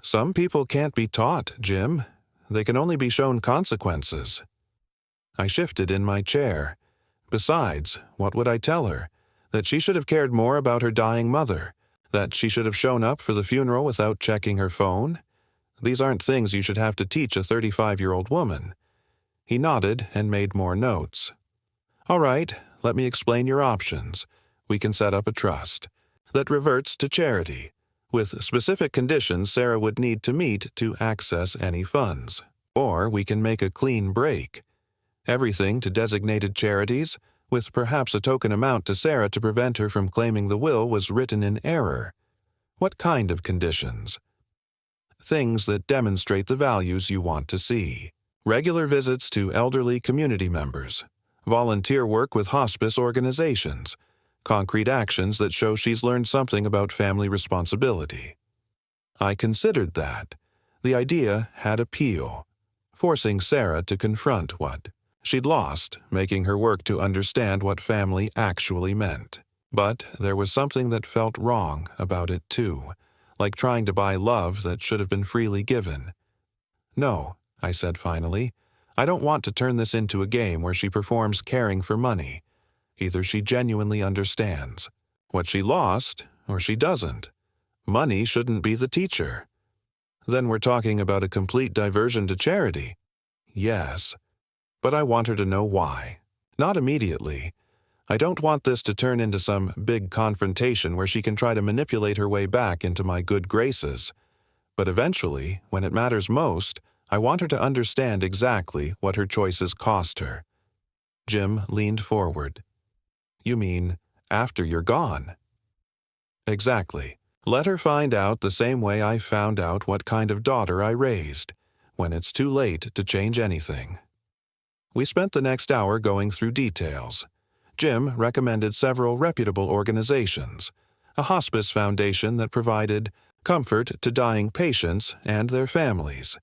"Some people can't be taught, Jim. They can only be shown consequences." I shifted in my chair. Besides, what would I tell her? That she should have cared more about her dying mother? That she should have shown up for the funeral without checking her phone? These aren't things you should have to teach a 35-year-old woman. He nodded and made more notes. "All right, let me explain your options. We can set up a trust that reverts to charity, with specific conditions Sarah would need to meet to access any funds. Or we can make a clean break. Everything to designated charities, with perhaps a token amount to Sarah to prevent her from claiming the will was written in error. What kind of conditions? Things that demonstrate the values you want to see. Regular visits to elderly community members, volunteer work with hospice organizations, concrete actions that show she's learned something about family responsibility." I considered that. The idea had appeal, forcing Sarah to confront what she'd lost, making her work to understand what family actually meant. But there was something that felt wrong about it too, like trying to buy love that should have been freely given. "No," I said finally, "I don't want to turn this into a game where she performs caring for money. Either she genuinely understands what she lost, or she doesn't. Money shouldn't be the teacher." "Then we're talking about a complete diversion to charity." "Yes. But I want her to know why. Not immediately. I don't want this to turn into some big confrontation where she can try to manipulate her way back into my good graces. But eventually, when it matters most, I want her to understand exactly what her choices cost her." Jim leaned forward. "You mean, after you're gone?" "Exactly. Let her find out the same way I found out what kind of daughter I raised, when it's too late to change anything." We spent the next hour going through details. Jim recommended several reputable organizations, a hospice foundation that provided comfort to dying patients and their families,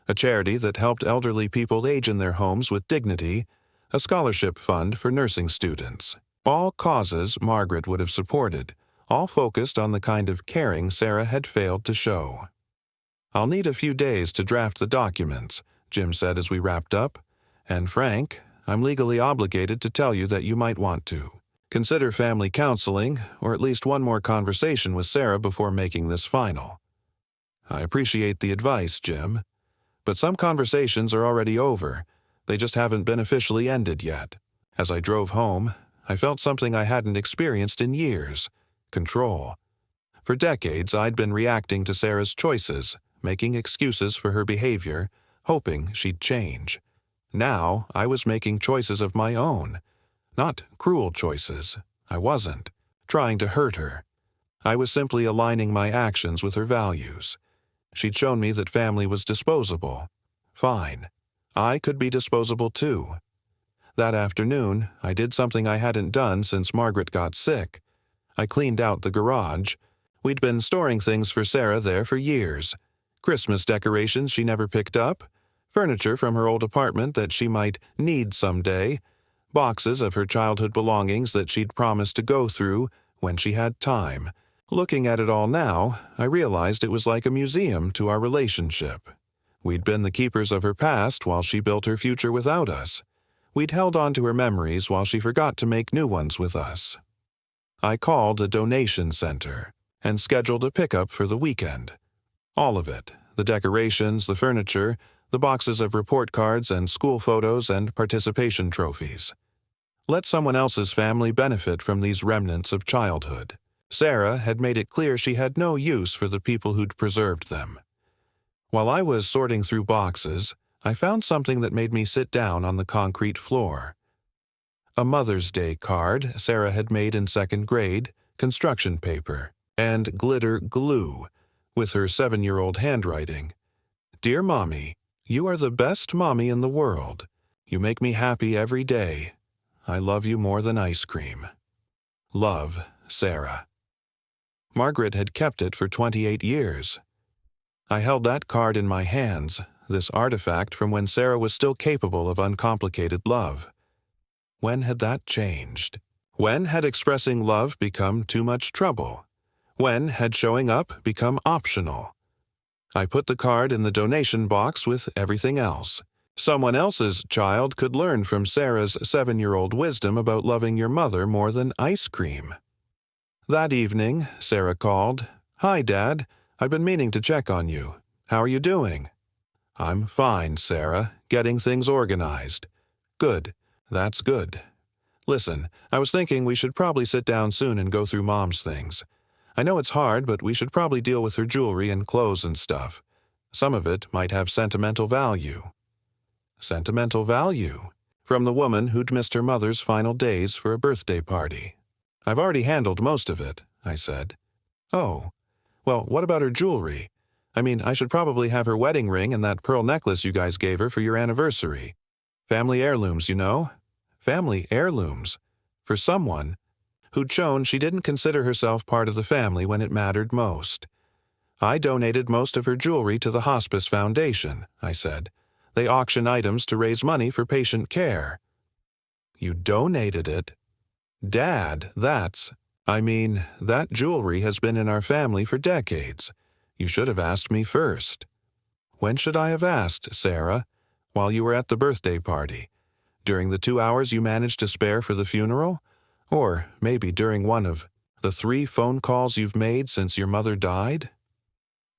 a charity that helped elderly people age in their homes with dignity, a scholarship fund for nursing students. All causes Margaret would have supported, all focused on the kind of caring Sarah had failed to show. "I'll need a few days to draft the documents," Jim said as we wrapped up. "And Frank, I'm legally obligated to tell you that you might want to consider family counseling, or at least one more conversation with Sarah before making this final." "I appreciate the advice, Jim. But some conversations are already over. They just haven't been officially ended yet." As I drove home, I felt something I hadn't experienced in years: control. For decades, I'd been reacting to Sarah's choices, making excuses for her behavior, hoping she'd change. Now, I was making choices of my own. Not cruel choices. I wasn't trying to hurt her. I was simply aligning my actions with her values. She'd shown me that family was disposable. Fine. I could be disposable too. That afternoon, I did something I hadn't done since Margaret got sick. I cleaned out the garage. We'd been storing things for Sarah there for years. Christmas decorations she never picked up, furniture from her old apartment that she might need someday, boxes of her childhood belongings that she'd promised to go through when she had time. Looking at it all now, I realized it was like a museum to our relationship. We'd been the keepers of her past while she built her future without us. We'd held on to her memories while she forgot to make new ones with us. I called a donation center and scheduled a pickup for the weekend. All of it: the decorations, the furniture, the boxes of report cards and school photos and participation trophies. Let someone else's family benefit from these remnants of childhood. Sarah had made it clear she had no use for the people who'd preserved them. While I was sorting through boxes, I found something that made me sit down on the concrete floor. A Mother's Day card Sarah had made in 2nd grade, construction paper, and glitter glue, with her 7-year-old handwriting. "Dear Mommy, you are the best mommy in the world. You make me happy every day. I love you more than ice cream. Love, Sarah." Margaret had kept it for 28 years. I held that card in my hands, this artifact from when Sarah was still capable of uncomplicated love. When had that changed? When had expressing love become too much trouble? When had showing up become optional? I put the card in the donation box with everything else. Someone else's child could learn from Sarah's 7-year-old wisdom about loving your mother more than ice cream. That evening, Sarah called. "Hi, Dad. I've been meaning to check on you. How are you doing?" "I'm fine, Sarah. Getting things organized." "Good. That's good. Listen, I was thinking we should probably sit down soon and go through Mom's things. I know it's hard, but we should probably deal with her jewelry and clothes and stuff. Some of it might have sentimental value." Sentimental value? From the woman who'd missed her mother's final days for a birthday party. "I've already handled most of it," I said. "Oh. Well, what about her jewelry? I mean, I should probably have her wedding ring and that pearl necklace you guys gave her for your anniversary. Family heirlooms, you know? Family heirlooms. For someone who'd shown she didn't consider herself part of the family when it mattered most. I donated most of her jewelry to the Hospice Foundation," I said. "They auction items to raise money for patient care." "You donated it?" "Dad, that jewelry has been in our family for decades. You should have asked me first." "When should I have asked, Sarah? While you were at the birthday party? During the 2 hours you managed to spare for the funeral? Or maybe during one of the 3 phone calls you've made since your mother died?"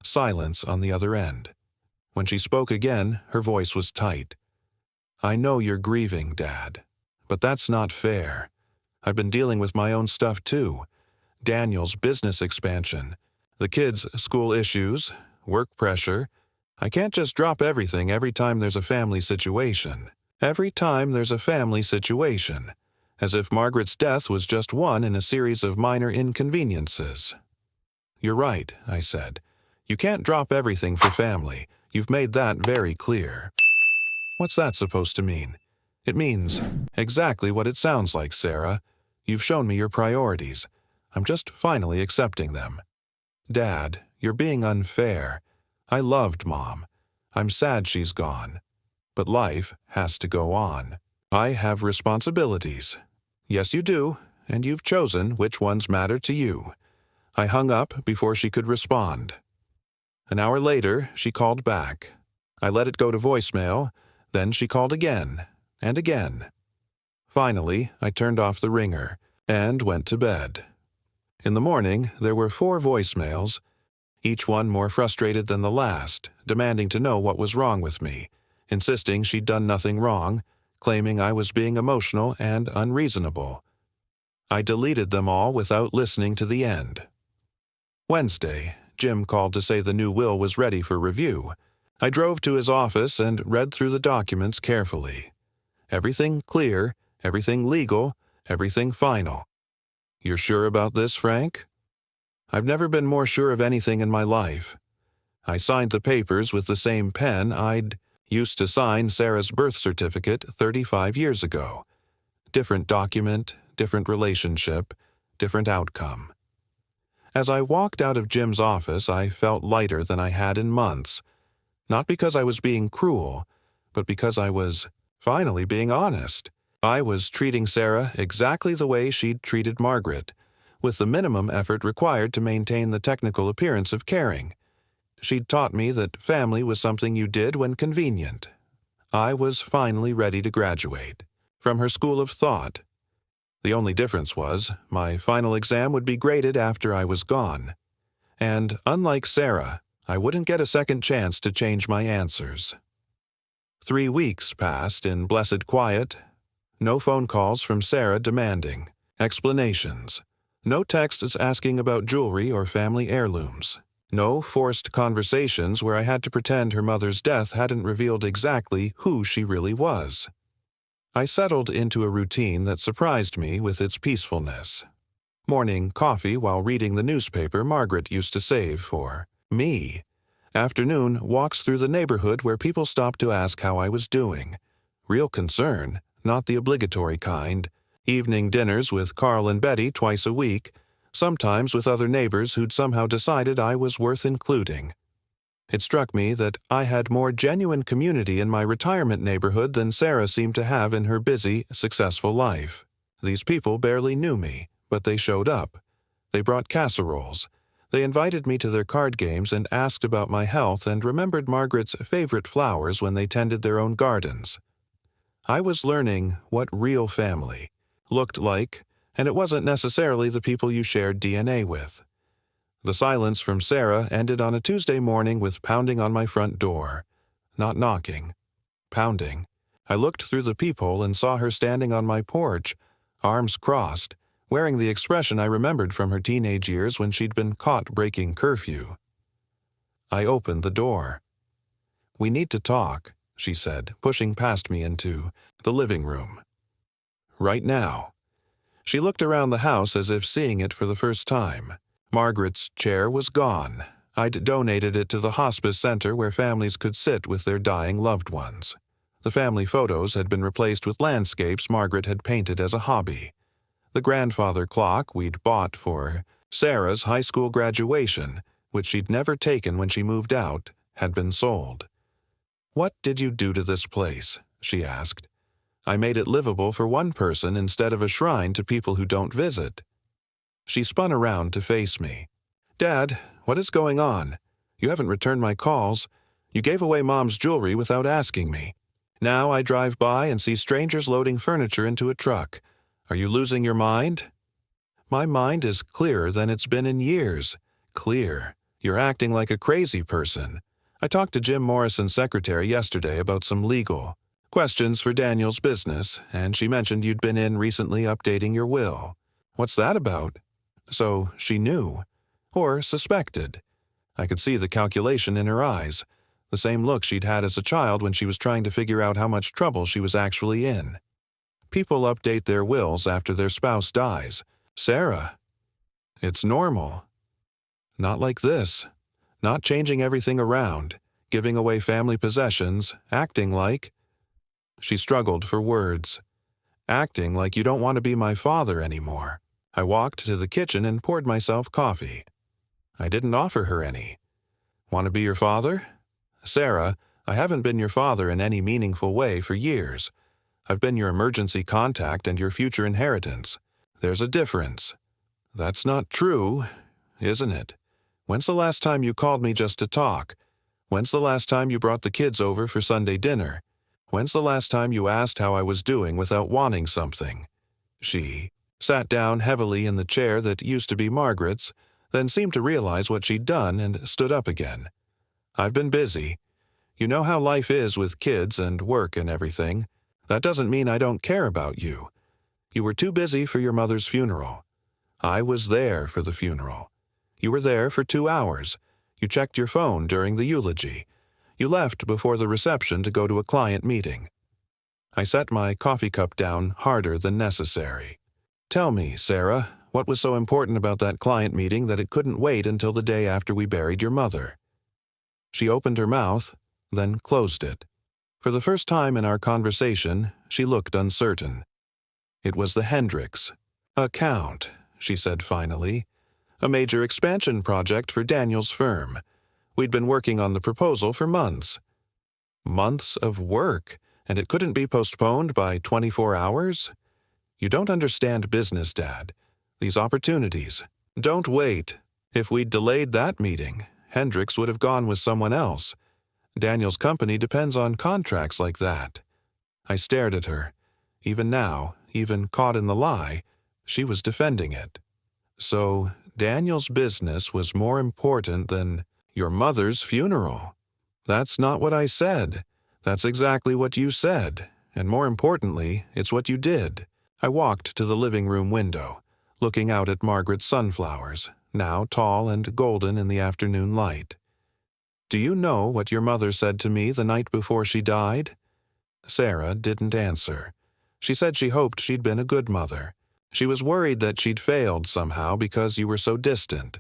Silence on the other end. When she spoke again, her voice was tight. "I know you're grieving, Dad, but that's not fair. I've been dealing with my own stuff too. Daniel's business expansion, the kids' school issues, work pressure. I can't just drop everything every time there's a family situation. Every time there's a family situation. As if Margaret's death was just one in a series of minor inconveniences." "You're right," I said. "You can't drop everything for family. You've made that very clear." "What's that supposed to mean?" "It means exactly what it sounds like, Sarah. You've shown me your priorities. I'm just finally accepting them." "Dad, you're being unfair. I loved Mom. I'm sad she's gone. But life has to go on. I have responsibilities." "Yes, you do, and you've chosen which ones matter to you." I hung up before she could respond. An hour later, she called back. I let it go to voicemail, then she called again, and again. Finally, I turned off the ringer and went to bed. In the morning, there were 4 voicemails, each one more frustrated than the last, demanding to know what was wrong with me, insisting she'd done nothing wrong, claiming I was being emotional and unreasonable. I deleted them all without listening to the end. Wednesday, Jim called to say the new will was ready for review. I drove to his office and read through the documents carefully. Everything clear, everything legal, everything final. You're sure about this, Frank? I've never been more sure of anything in my life. I signed the papers with the same pen I'd used to sign Sarah's birth certificate 35 years ago. Different document, different relationship, different outcome. As I walked out of Jim's office, I felt lighter than I had in months. Not because I was being cruel, but because I was finally being honest. I was treating Sarah exactly the way she'd treated Margaret, with the minimum effort required to maintain the technical appearance of caring. She'd taught me that family was something you did when convenient. I was finally ready to graduate from her school of thought. The only difference was, my final exam would be graded after I was gone. And, unlike Sarah, I wouldn't get a second chance to change my answers. 3 weeks passed in blessed quiet. No phone calls from Sarah demanding explanations. No texts asking about jewelry or family heirlooms. No forced conversations where I had to pretend her mother's death hadn't revealed exactly who she really was. I settled into a routine that surprised me with its peacefulness. Morning coffee while reading the newspaper Margaret used to save for me. Afternoon walks through the neighborhood where people stopped to ask how I was doing. Real concern, not the obligatory kind. Evening dinners with Carl and Betty twice a week, sometimes with other neighbors who'd somehow decided I was worth including. It struck me that I had more genuine community in my retirement neighborhood than Sarah seemed to have in her busy, successful life. These people barely knew me, but they showed up. They brought casseroles. They invited me to their card games and asked about my health and remembered Margaret's favorite flowers when they tended their own gardens. I was learning what real family looked like, and it wasn't necessarily the people you shared DNA with. The silence from Sarah ended on a Tuesday morning with pounding on my front door. Not knocking. Pounding. I looked through the peephole and saw her standing on my porch, arms crossed, wearing the expression I remembered from her teenage years when she'd been caught breaking curfew. I opened the door. "We need to talk," she said, pushing past me into the living room. "Right now." She looked around the house as if seeing it for the first time. Margaret's chair was gone. I'd donated it to the hospice center where families could sit with their dying loved ones. The family photos had been replaced with landscapes Margaret had painted as a hobby. The grandfather clock we'd bought for Sarah's high school graduation, which she'd never taken when she moved out, had been sold. "What did you do to this place?" she asked. "I made it livable for one person instead of a shrine to people who don't visit." She spun around to face me. "Dad, what is going on? You haven't returned my calls. You gave away Mom's jewelry without asking me. Now I drive by and see strangers loading furniture into a truck. Are you losing your mind?" "My mind is clearer than it's been in years." "Clear. You're acting like a crazy person. I talked to Jim Morrison's secretary yesterday about some legal questions for Daniel's business, and she mentioned you'd been in recently updating your will." "What's that about?" So she knew. Or suspected. I could see the calculation in her eyes, the same look she'd had as a child when she was trying to figure out how much trouble she was actually in. People update their wills after their spouse dies. Sarah. It's normal. Not like this. Not changing everything around, giving away family possessions, acting like... She struggled for words. "Acting like you don't want to be my father anymore." I walked to the kitchen and poured myself coffee. I didn't offer her any. "Want to be your father?" "Sarah, I haven't been your father in any meaningful way for years. I've been your emergency contact and your future inheritance. There's a difference." "That's not true, isn't it? When's the last time you called me just to talk? When's the last time you brought the kids over for Sunday dinner? When's the last time you asked how I was doing without wanting something? She sat down heavily in the chair that used to be Margaret's, then seemed to realize what she'd done and stood up again. I've been busy. You know how life is with kids and work and everything. That doesn't mean I don't care about you. You were too busy for your mother's funeral. I was there for the funeral. You were there for 2 hours. You checked your phone during the eulogy. You left before the reception to go to a client meeting. I set my coffee cup down harder than necessary. Tell me, Sarah, what was so important about that client meeting that it couldn't wait until the day after we buried your mother? She opened her mouth, then closed it. For the first time in our conversation, she looked uncertain. It was the Hendricks account, she said finally. A major expansion project for Daniel's firm. We'd been working on the proposal for months. Months of work, and it couldn't be postponed by 24 hours? You don't understand business, Dad. These opportunities. Don't wait. If we'd delayed that meeting, Hendricks would have gone with someone else. Daniel's company depends on contracts like that. I stared at her. Even now, even caught in the lie, she was defending it. So, Daniel's business was more important than your mother's funeral. That's not what I said. That's exactly what you said, and more importantly, it's what you did. I walked to the living room window, looking out at Margaret's sunflowers, now tall and golden in the afternoon light. Do you know what your mother said to me the night before she died? Sarah didn't answer. She said she hoped she'd been a good mother. She was worried that she'd failed somehow because you were so distant.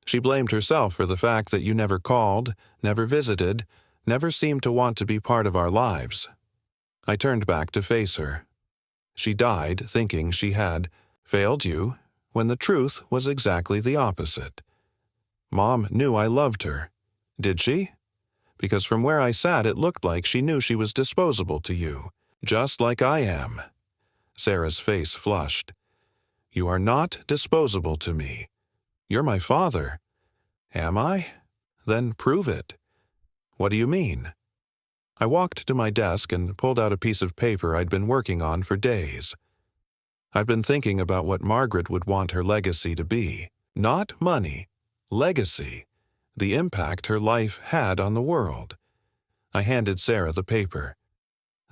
She blamed herself for the fact that you never called, never visited, never seemed to want to be part of our lives. I turned back to face her. She died thinking she had failed you, when the truth was exactly the opposite. Mom knew I loved her. Did she? Because from where I sat it looked like she knew she was disposable to you, just like I am. Sarah's face flushed. You are not disposable to me. You're my father. Am I? Then prove it. What do you mean? I walked to my desk and pulled out a piece of paper I'd been working on for days. I've been thinking about what Margaret would want her legacy to be. Not money. Legacy. The impact her life had on the world. I handed Sarah the paper.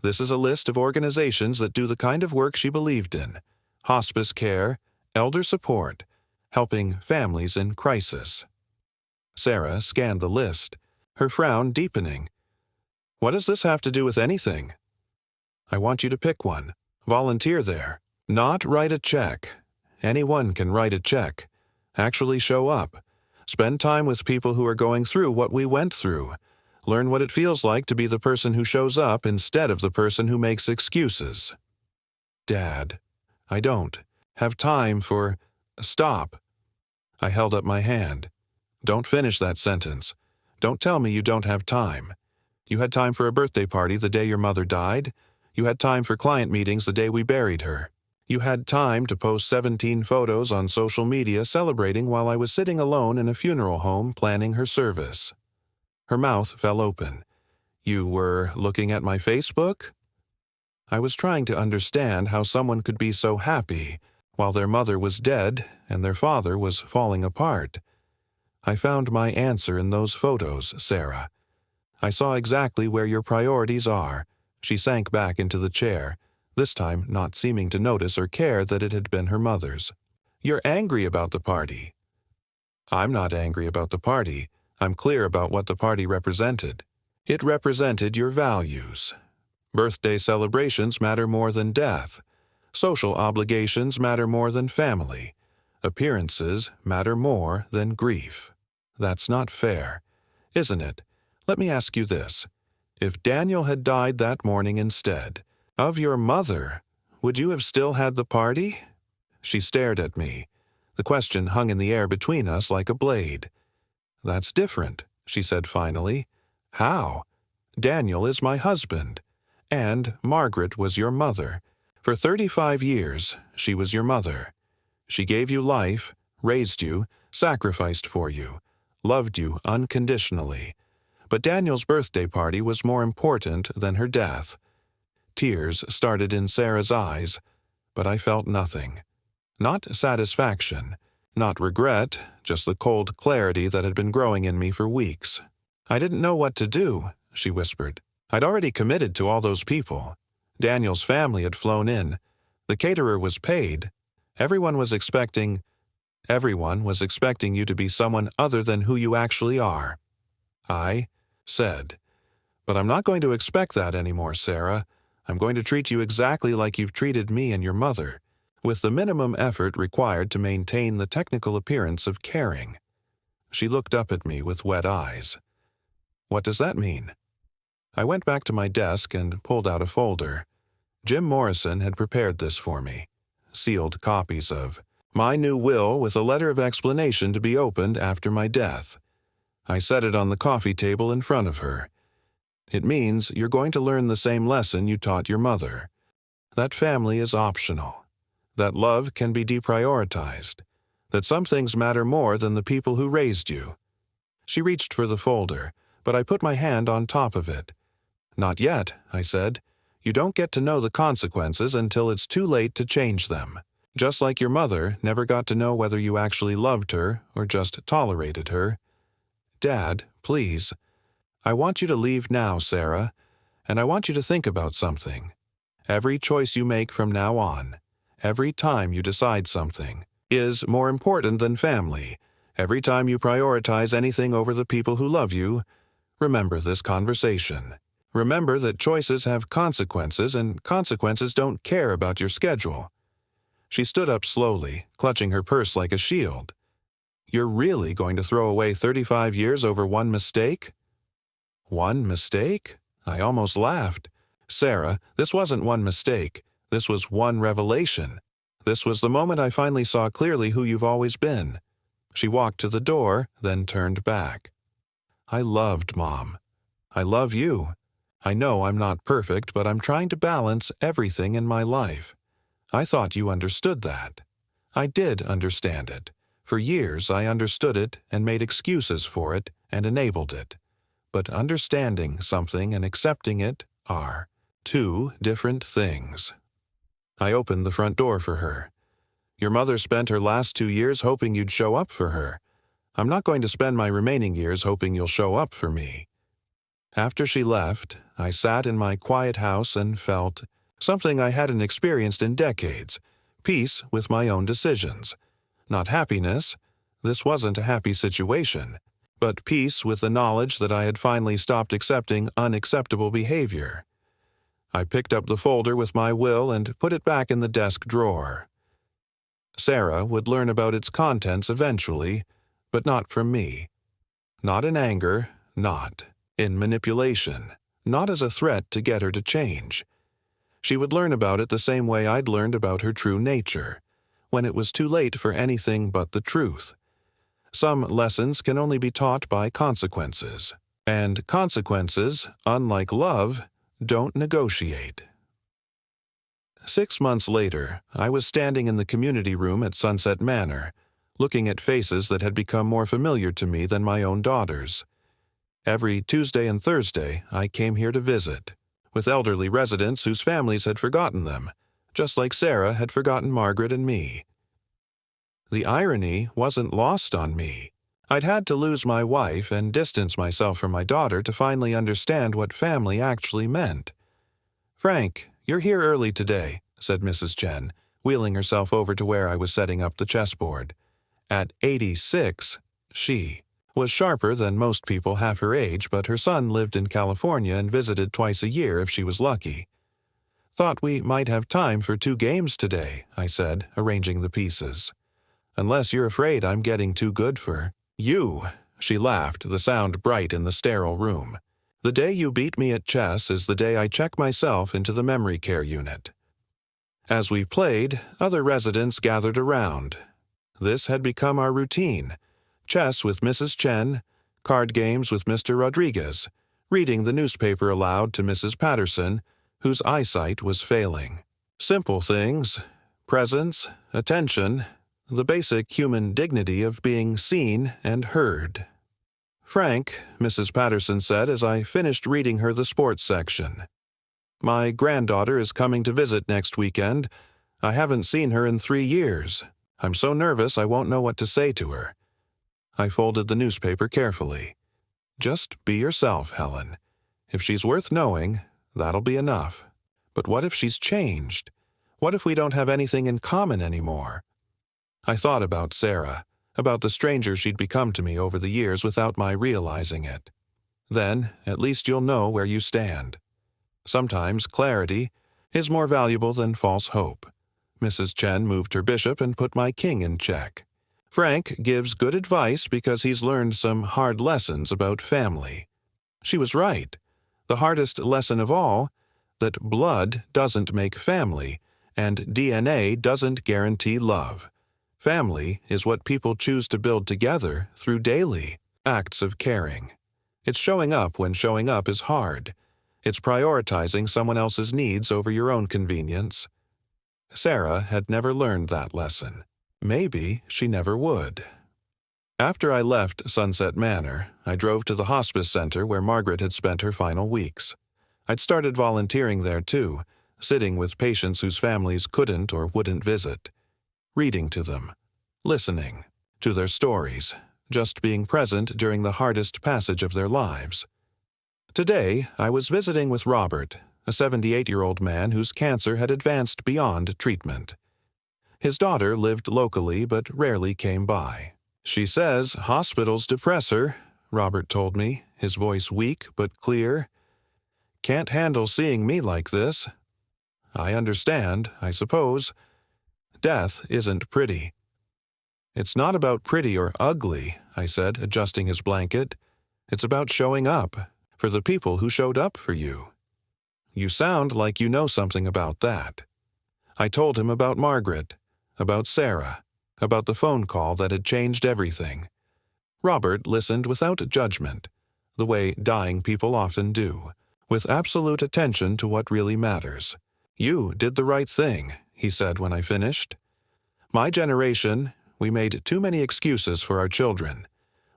This is a list of organizations that do the kind of work she believed in. Hospice care, elder support, helping families in crisis. Sarah scanned the list, her frown deepening. What does this have to do with anything? I want you to pick one. Volunteer there. Not write a check. Anyone can write a check. Actually show up. Spend time with people who are going through what we went through. Learn what it feels like to be the person who shows up instead of the person who makes excuses. Dad, I don't have time for... Stop. I held up my hand. Don't finish that sentence. Don't tell me you don't have time. You had time for a birthday party the day your mother died. You had time for client meetings the day we buried her. You had time to post 17 photos on social media celebrating while I was sitting alone in a funeral home planning her service. Her mouth fell open. You were looking at my Facebook? I was trying to understand how someone could be so happy while their mother was dead and their father was falling apart. I found my answer in those photos, Sarah. I saw exactly where your priorities are. She sank back into the chair, this time not seeming to notice or care that it had been her mother's. You're angry about the party. I'm not angry about the party. I'm clear about what the party represented. It represented your values. Birthday celebrations matter more than death. Social obligations matter more than family. Appearances matter more than grief. That's not fair, isn't it? Let me ask you this. If Daniel had died that morning instead of your mother, would you have still had the party? She stared at me. The question hung in the air between us like a blade. That's different, she said finally. How? Daniel is my husband. And Margaret was your mother. For 35 years, she was your mother. She gave you life, raised you, sacrificed for you, loved you unconditionally. But Daniel's birthday party was more important than her death. Tears started in Sarah's eyes, but I felt nothing. Not satisfaction, not regret, just the cold clarity that had been growing in me for weeks. I didn't know what to do, she whispered. I'd already committed to all those people. Daniel's family had flown in. The caterer was paid. Everyone was expecting you to be someone other than who you actually are. I said, but I'm not going to expect that anymore, Sarah. I'm going to treat you exactly like you've treated me and your mother, with the minimum effort required to maintain the technical appearance of caring. She looked up at me with wet eyes. What does that mean? I went back to my desk and pulled out a folder. Jim Morrison had prepared this for me. Sealed copies of my new will with a letter of explanation to be opened after my death. I set it on the coffee table in front of her. It means you're going to learn the same lesson you taught your mother. That family is optional. That love can be deprioritized. That some things matter more than the people who raised you. She reached for the folder, but I put my hand on top of it. Not yet, I said. You don't get to know the consequences until it's too late to change them. Just like your mother never got to know whether you actually loved her or just tolerated her. Dad, please. I want you to leave now, Sarah, and I want you to think about something. Every choice you make from now on, every time you decide something, is more important than family. Every time you prioritize anything over the people who love you, remember this conversation. Remember that choices have consequences, and consequences don't care about your schedule. She stood up slowly, clutching her purse like a shield. You're really going to throw away 35 years over one mistake? One mistake? I almost laughed. Sarah, this wasn't one mistake. This was one revelation. This was the moment I finally saw clearly who you've always been. She walked to the door, then turned back. I loved Mom. I love you. I know I'm not perfect, but I'm trying to balance everything in my life. I thought you understood that. I did understand it. For years I understood it and made excuses for it and enabled it. But understanding something and accepting it are two different things. I opened the front door for her. Your mother spent her last 2 years hoping you'd show up for her. I'm not going to spend my remaining years hoping you'll show up for me. After she left, I sat in my quiet house and felt something I hadn't experienced in decades, peace with my own decisions. Not happiness, this wasn't a happy situation, but peace with the knowledge that I had finally stopped accepting unacceptable behavior. I picked up the folder with my will and put it back in the desk drawer. Sarah would learn about its contents eventually, but not from me. Not in anger, not in manipulation, not as a threat to get her to change. She would learn about it the same way I'd learned about her true nature, when it was too late for anything but the truth. Some lessons can only be taught by consequences, and consequences, unlike love, don't negotiate. 6 months later, I was standing in the community room at Sunset Manor, looking at faces that had become more familiar to me than my own daughter's. Every Tuesday and Thursday, I came here to visit, with elderly residents whose families had forgotten them, just like Sarah had forgotten Margaret and me. The irony wasn't lost on me. I'd had to lose my wife and distance myself from my daughter to finally understand what family actually meant. "Frank, you're here early today," said Mrs. Chen, wheeling herself over to where I was setting up the chessboard. At 86, she was sharper than most people half her age, but her son lived in California and visited twice a year if she was lucky. "Thought we might have time for 2 games today," I said, arranging the pieces. "Unless you're afraid I'm getting too good for you," she laughed, the sound bright in the sterile room. "The day you beat me at chess is the day I check myself into the memory care unit." As we played, other residents gathered around. This had become our routine: chess with Mrs. Chen, card games with Mr. Rodriguez, reading the newspaper aloud to Mrs. Patterson, whose eyesight was failing. Simple things: presence, attention, the basic human dignity of being seen and heard. Frank, Mrs. Patterson said as I finished reading her the sports section. My granddaughter is coming to visit next weekend. I haven't seen her in 3 years. I'm so nervous I won't know what to say to her. I folded the newspaper carefully. Just be yourself, Helen. If she's worth knowing, that'll be enough. But what if she's changed? What if we don't have anything in common anymore? I thought about Sarah, about the stranger she'd become to me over the years without my realizing it. Then, at least you'll know where you stand. Sometimes clarity is more valuable than false hope. Mrs. Chen moved her bishop and put my king in check. Frank gives good advice because he's learned some hard lessons about family. She was right. The hardest lesson of all, that blood doesn't make family, and DNA doesn't guarantee love. Family is what people choose to build together through daily acts of caring. It's showing up when showing up is hard. It's prioritizing someone else's needs over your own convenience. Sarah had never learned that lesson. Maybe she never would. After I left Sunset Manor, I drove to the hospice center where Margaret had spent her final weeks. I'd started volunteering there too, sitting with patients whose families couldn't or wouldn't visit, reading to them, listening to their stories, just being present during the hardest passage of their lives. Today, I was visiting with Robert, a 78-year-old man whose cancer had advanced beyond treatment. His daughter lived locally but rarely came by. She says hospitals depress her, Robert told me, his voice weak but clear. Can't handle seeing me like this. I understand, I suppose. Death isn't pretty. It's not about pretty or ugly, I said, adjusting his blanket. It's about showing up for the people who showed up for you. You sound like you know something about that. I told him about Margaret, about Sarah, about the phone call that had changed everything. Robert listened without judgment, the way dying people often do, with absolute attention to what really matters. You did the right thing, he said when I finished. My generation, we made too many excuses for our children.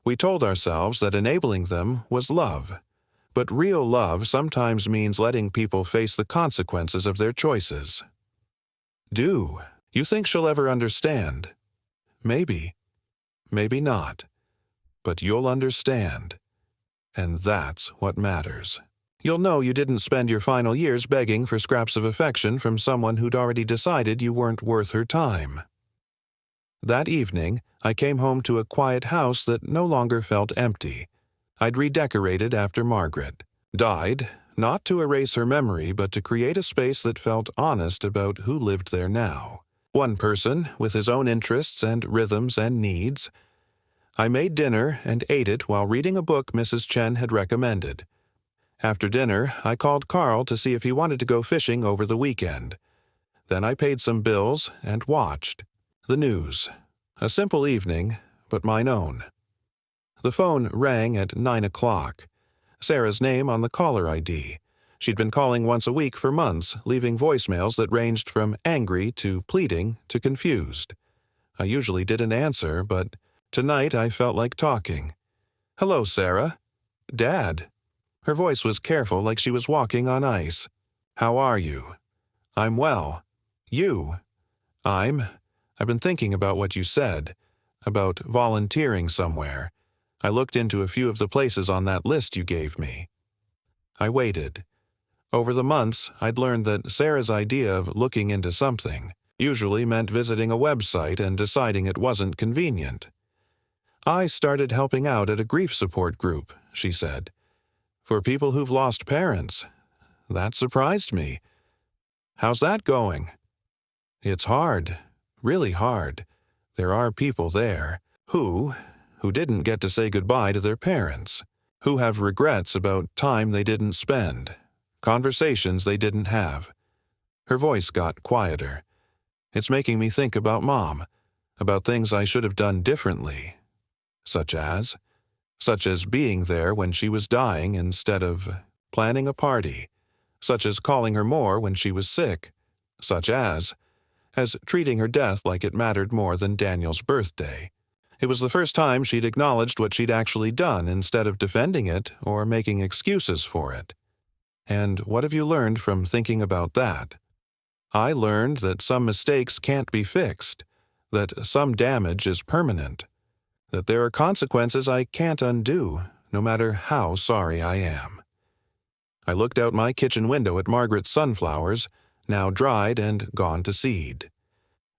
We told ourselves that enabling them was love. But real love sometimes means letting people face the consequences of their choices. Do you think she'll ever understand? Maybe. Maybe not. But you'll understand. And that's what matters. You'll know you didn't spend your final years begging for scraps of affection from someone who'd already decided you weren't worth her time. That evening, I came home to a quiet house that no longer felt empty. I'd redecorated after Margaret. Died, not to erase her memory, but to create a space that felt honest about who lived there now. One person with his own interests and rhythms and needs. I made dinner and ate it while reading a book Mrs. Chen had recommended. After dinner, I called Carl to see if he wanted to go fishing over the weekend. Then I paid some bills and watched the news. A simple evening, but mine own. The phone rang at 9 o'clock. Sarah's name on the caller ID. She'd been calling once a week for months, leaving voicemails that ranged from angry to pleading to confused. I usually didn't answer, but tonight I felt like talking. Hello, Sarah. Dad. Her voice was careful, like she was walking on ice. How are you? I'm well. You? I've been thinking about what you said, about volunteering somewhere. I looked into a few of the places on that list you gave me. I waited. Over the months, I'd learned that Sarah's idea of looking into something usually meant visiting a website and deciding it wasn't convenient. I started helping out at a grief support group, she said. For people who've lost parents. That surprised me. How's that going? It's hard, really hard. There are people there who didn't get to say goodbye to their parents, who have regrets about time they didn't spend, conversations they didn't have. Her voice got quieter. It's making me think about Mom, about things I should have done differently, such as being there when she was dying instead of planning a party, such as calling her more when she was sick, such as treating her death like it mattered more than Daniel's birthday. It was the first time she'd acknowledged what she'd actually done instead of defending it or making excuses for it. And what have you learned from thinking about that? I learned that some mistakes can't be fixed, that some damage is permanent, that there are consequences I can't undo, no matter how sorry I am. I looked out my kitchen window at Margaret's sunflowers, now dried and gone to seed.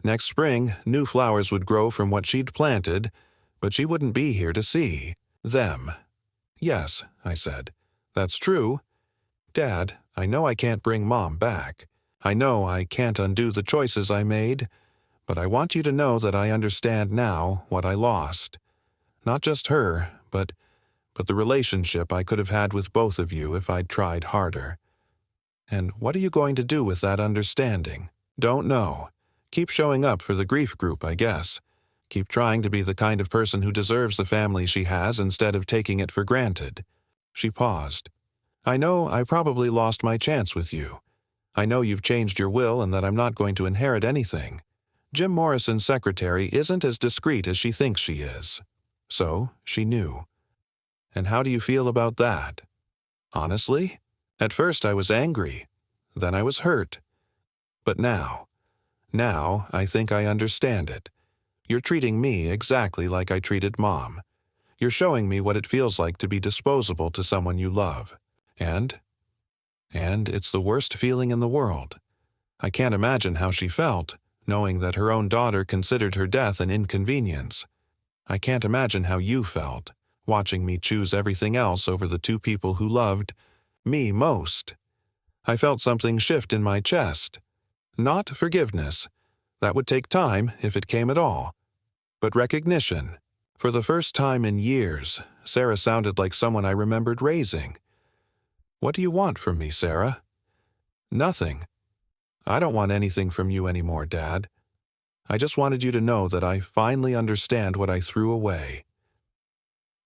Next spring, new flowers would grow from what she'd planted, but she wouldn't be here to see them. Yes, I said, that's true. Dad, I know I can't bring Mom back. I know I can't undo the choices I made, but I want you to know that I understand now what I lost. Not just her, but the relationship I could have had with both of you if I'd tried harder. And what are you going to do with that understanding? Don't know. Keep showing up for the grief group, I guess. Keep trying to be the kind of person who deserves the family she has instead of taking it for granted. She paused. I know I probably lost my chance with you. I know you've changed your will and that I'm not going to inherit anything. Jim Morrison's secretary isn't as discreet as she thinks she is. So, she knew. And how do you feel about that? Honestly, at first I was angry. Then I was hurt. But now I think I understand it. You're treating me exactly like I treated Mom. You're showing me what it feels like to be disposable to someone you love. And it's the worst feeling in the world. I can't imagine how she felt, knowing that her own daughter considered her death an inconvenience. I can't imagine how you felt, watching me choose everything else over the two people who loved me most. I felt something shift in my chest. Not forgiveness. That would take time, if it came at all. But recognition. For the first time in years, Sarah sounded like someone I remembered raising. What do you want from me, Sarah? Nothing. I don't want anything from you anymore, Dad. I just wanted you to know that I finally understand what I threw away.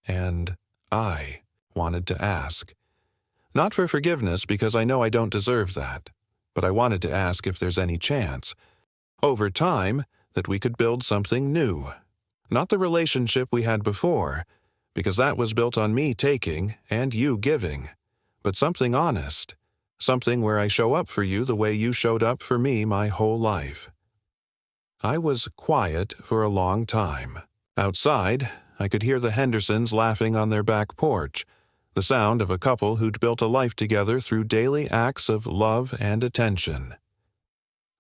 And I wanted to ask. Not for forgiveness, because I know I don't deserve that, but I wanted to ask if there's any chance, over time, that we could build something new. Not the relationship we had before, because that was built on me taking and you giving, but something honest, something where I show up for you the way you showed up for me my whole life. I was quiet for a long time. Outside, I could hear the Hendersons laughing on their back porch, the sound of a couple who'd built a life together through daily acts of love and attention.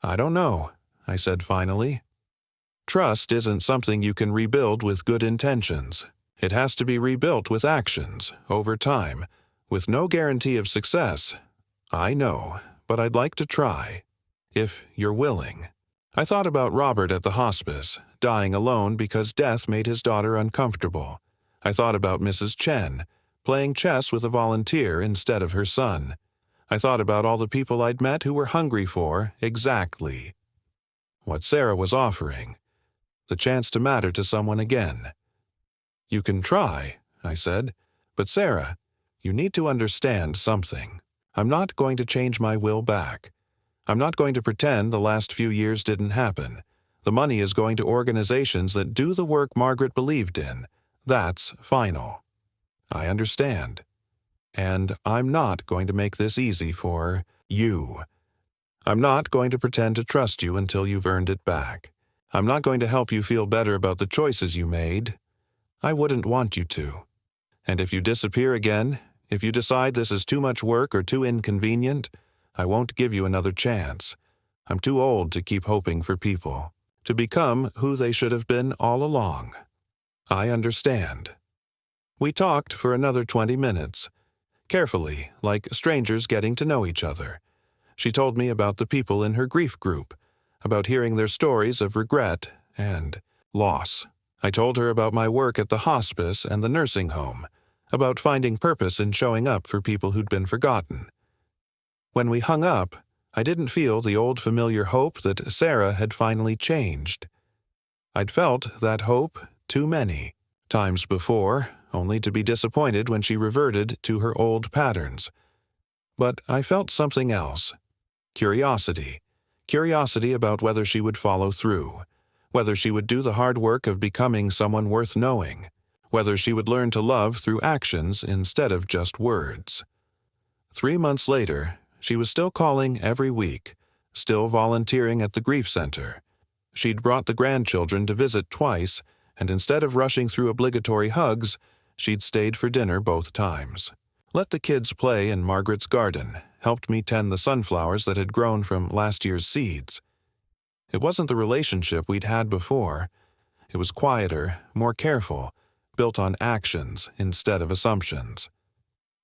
I don't know, I said finally. Trust isn't something you can rebuild with good intentions. It has to be rebuilt with actions, over time, with no guarantee of success. I know, but I'd like to try, if you're willing. I thought about Robert at the hospice, dying alone because death made his daughter uncomfortable. I thought about Mrs. Chen, playing chess with a volunteer instead of her son. I thought about all the people I'd met who were hungry for exactly what Sarah was offering, the chance to matter to someone again. You can try, I said, but Sarah, you need to understand something. I'm not going to change my will back. I'm not going to pretend the last few years didn't happen. The money is going to organizations that do the work Margaret believed in. That's final. I understand. And I'm not going to make this easy for you. I'm not going to pretend to trust you until you've earned it back. I'm not going to help you feel better about the choices you made. I wouldn't want you to. And if you disappear again, if you decide this is too much work or too inconvenient, I won't give you another chance. I'm too old to keep hoping for people to become who they should have been all along. I understand. We talked for another 20 minutes, carefully, like strangers getting to know each other. She told me about the people in her grief group, about hearing their stories of regret and loss. I told her about my work at the hospice and the nursing home, about finding purpose in showing up for people who'd been forgotten. When we hung up, I didn't feel the old familiar hope that Sarah had finally changed. I'd felt that hope too many times before, only to be disappointed when she reverted to her old patterns. But I felt something else. Curiosity. Curiosity about whether she would follow through, whether she would do the hard work of becoming someone worth knowing, whether she would learn to love through actions instead of just words. 3 months later, she was still calling every week, still volunteering at the grief center. She'd brought the grandchildren to visit twice, and instead of rushing through obligatory hugs, she'd stayed for dinner both times. Let the kids play in Margaret's garden, helped me tend the sunflowers that had grown from last year's seeds. It wasn't the relationship we'd had before. It was quieter, more careful, built on actions instead of assumptions.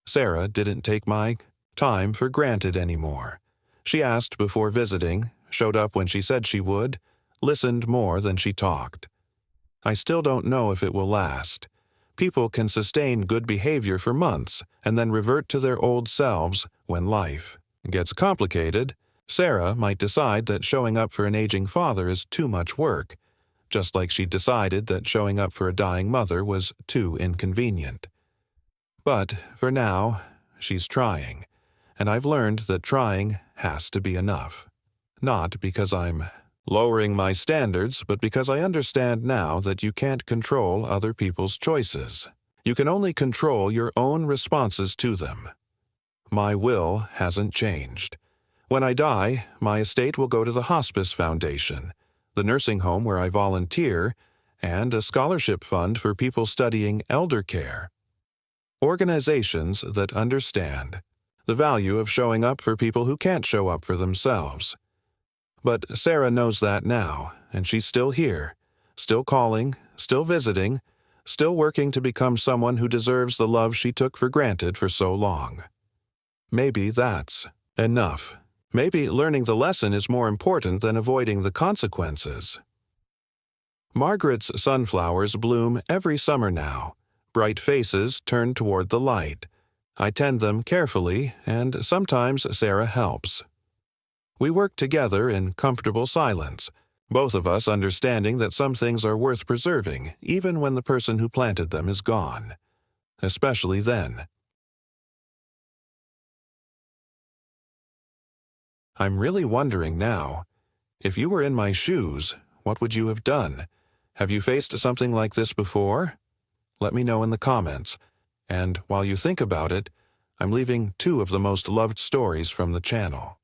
Sarah didn't take my time for granted anymore. She asked before visiting, showed up when she said she would, listened more than she talked. I still don't know if it will last. People can sustain good behavior for months and then revert to their old selves when life gets complicated. Sarah might decide that showing up for an aging father is too much work, just like she decided that showing up for a dying mother was too inconvenient. But for now, she's trying, and I've learned that trying has to be enough. Not because I'm lowering my standards, but because I understand now that you can't control other people's choices. You can only control your own responses to them. My will hasn't changed. When I die, my estate will go to the Hospice Foundation, the nursing home where I volunteer, and a scholarship fund for people studying elder care. Organizations that understand the value of showing up for people who can't show up for themselves. But Sarah knows that now, and she's still here, still calling, still visiting, still working to become someone who deserves the love she took for granted for so long. Maybe that's enough. Maybe learning the lesson is more important than avoiding the consequences. Margaret's sunflowers bloom every summer now, bright faces turned toward the light. I tend them carefully, and sometimes Sarah helps. We work together in comfortable silence, both of us understanding that some things are worth preserving even when the person who planted them is gone. Especially then. I'm really wondering now, if you were in my shoes, what would you have done? Have you faced something like this before? Let me know in the comments. And while you think about it, I'm leaving 2 of the most loved stories from the channel.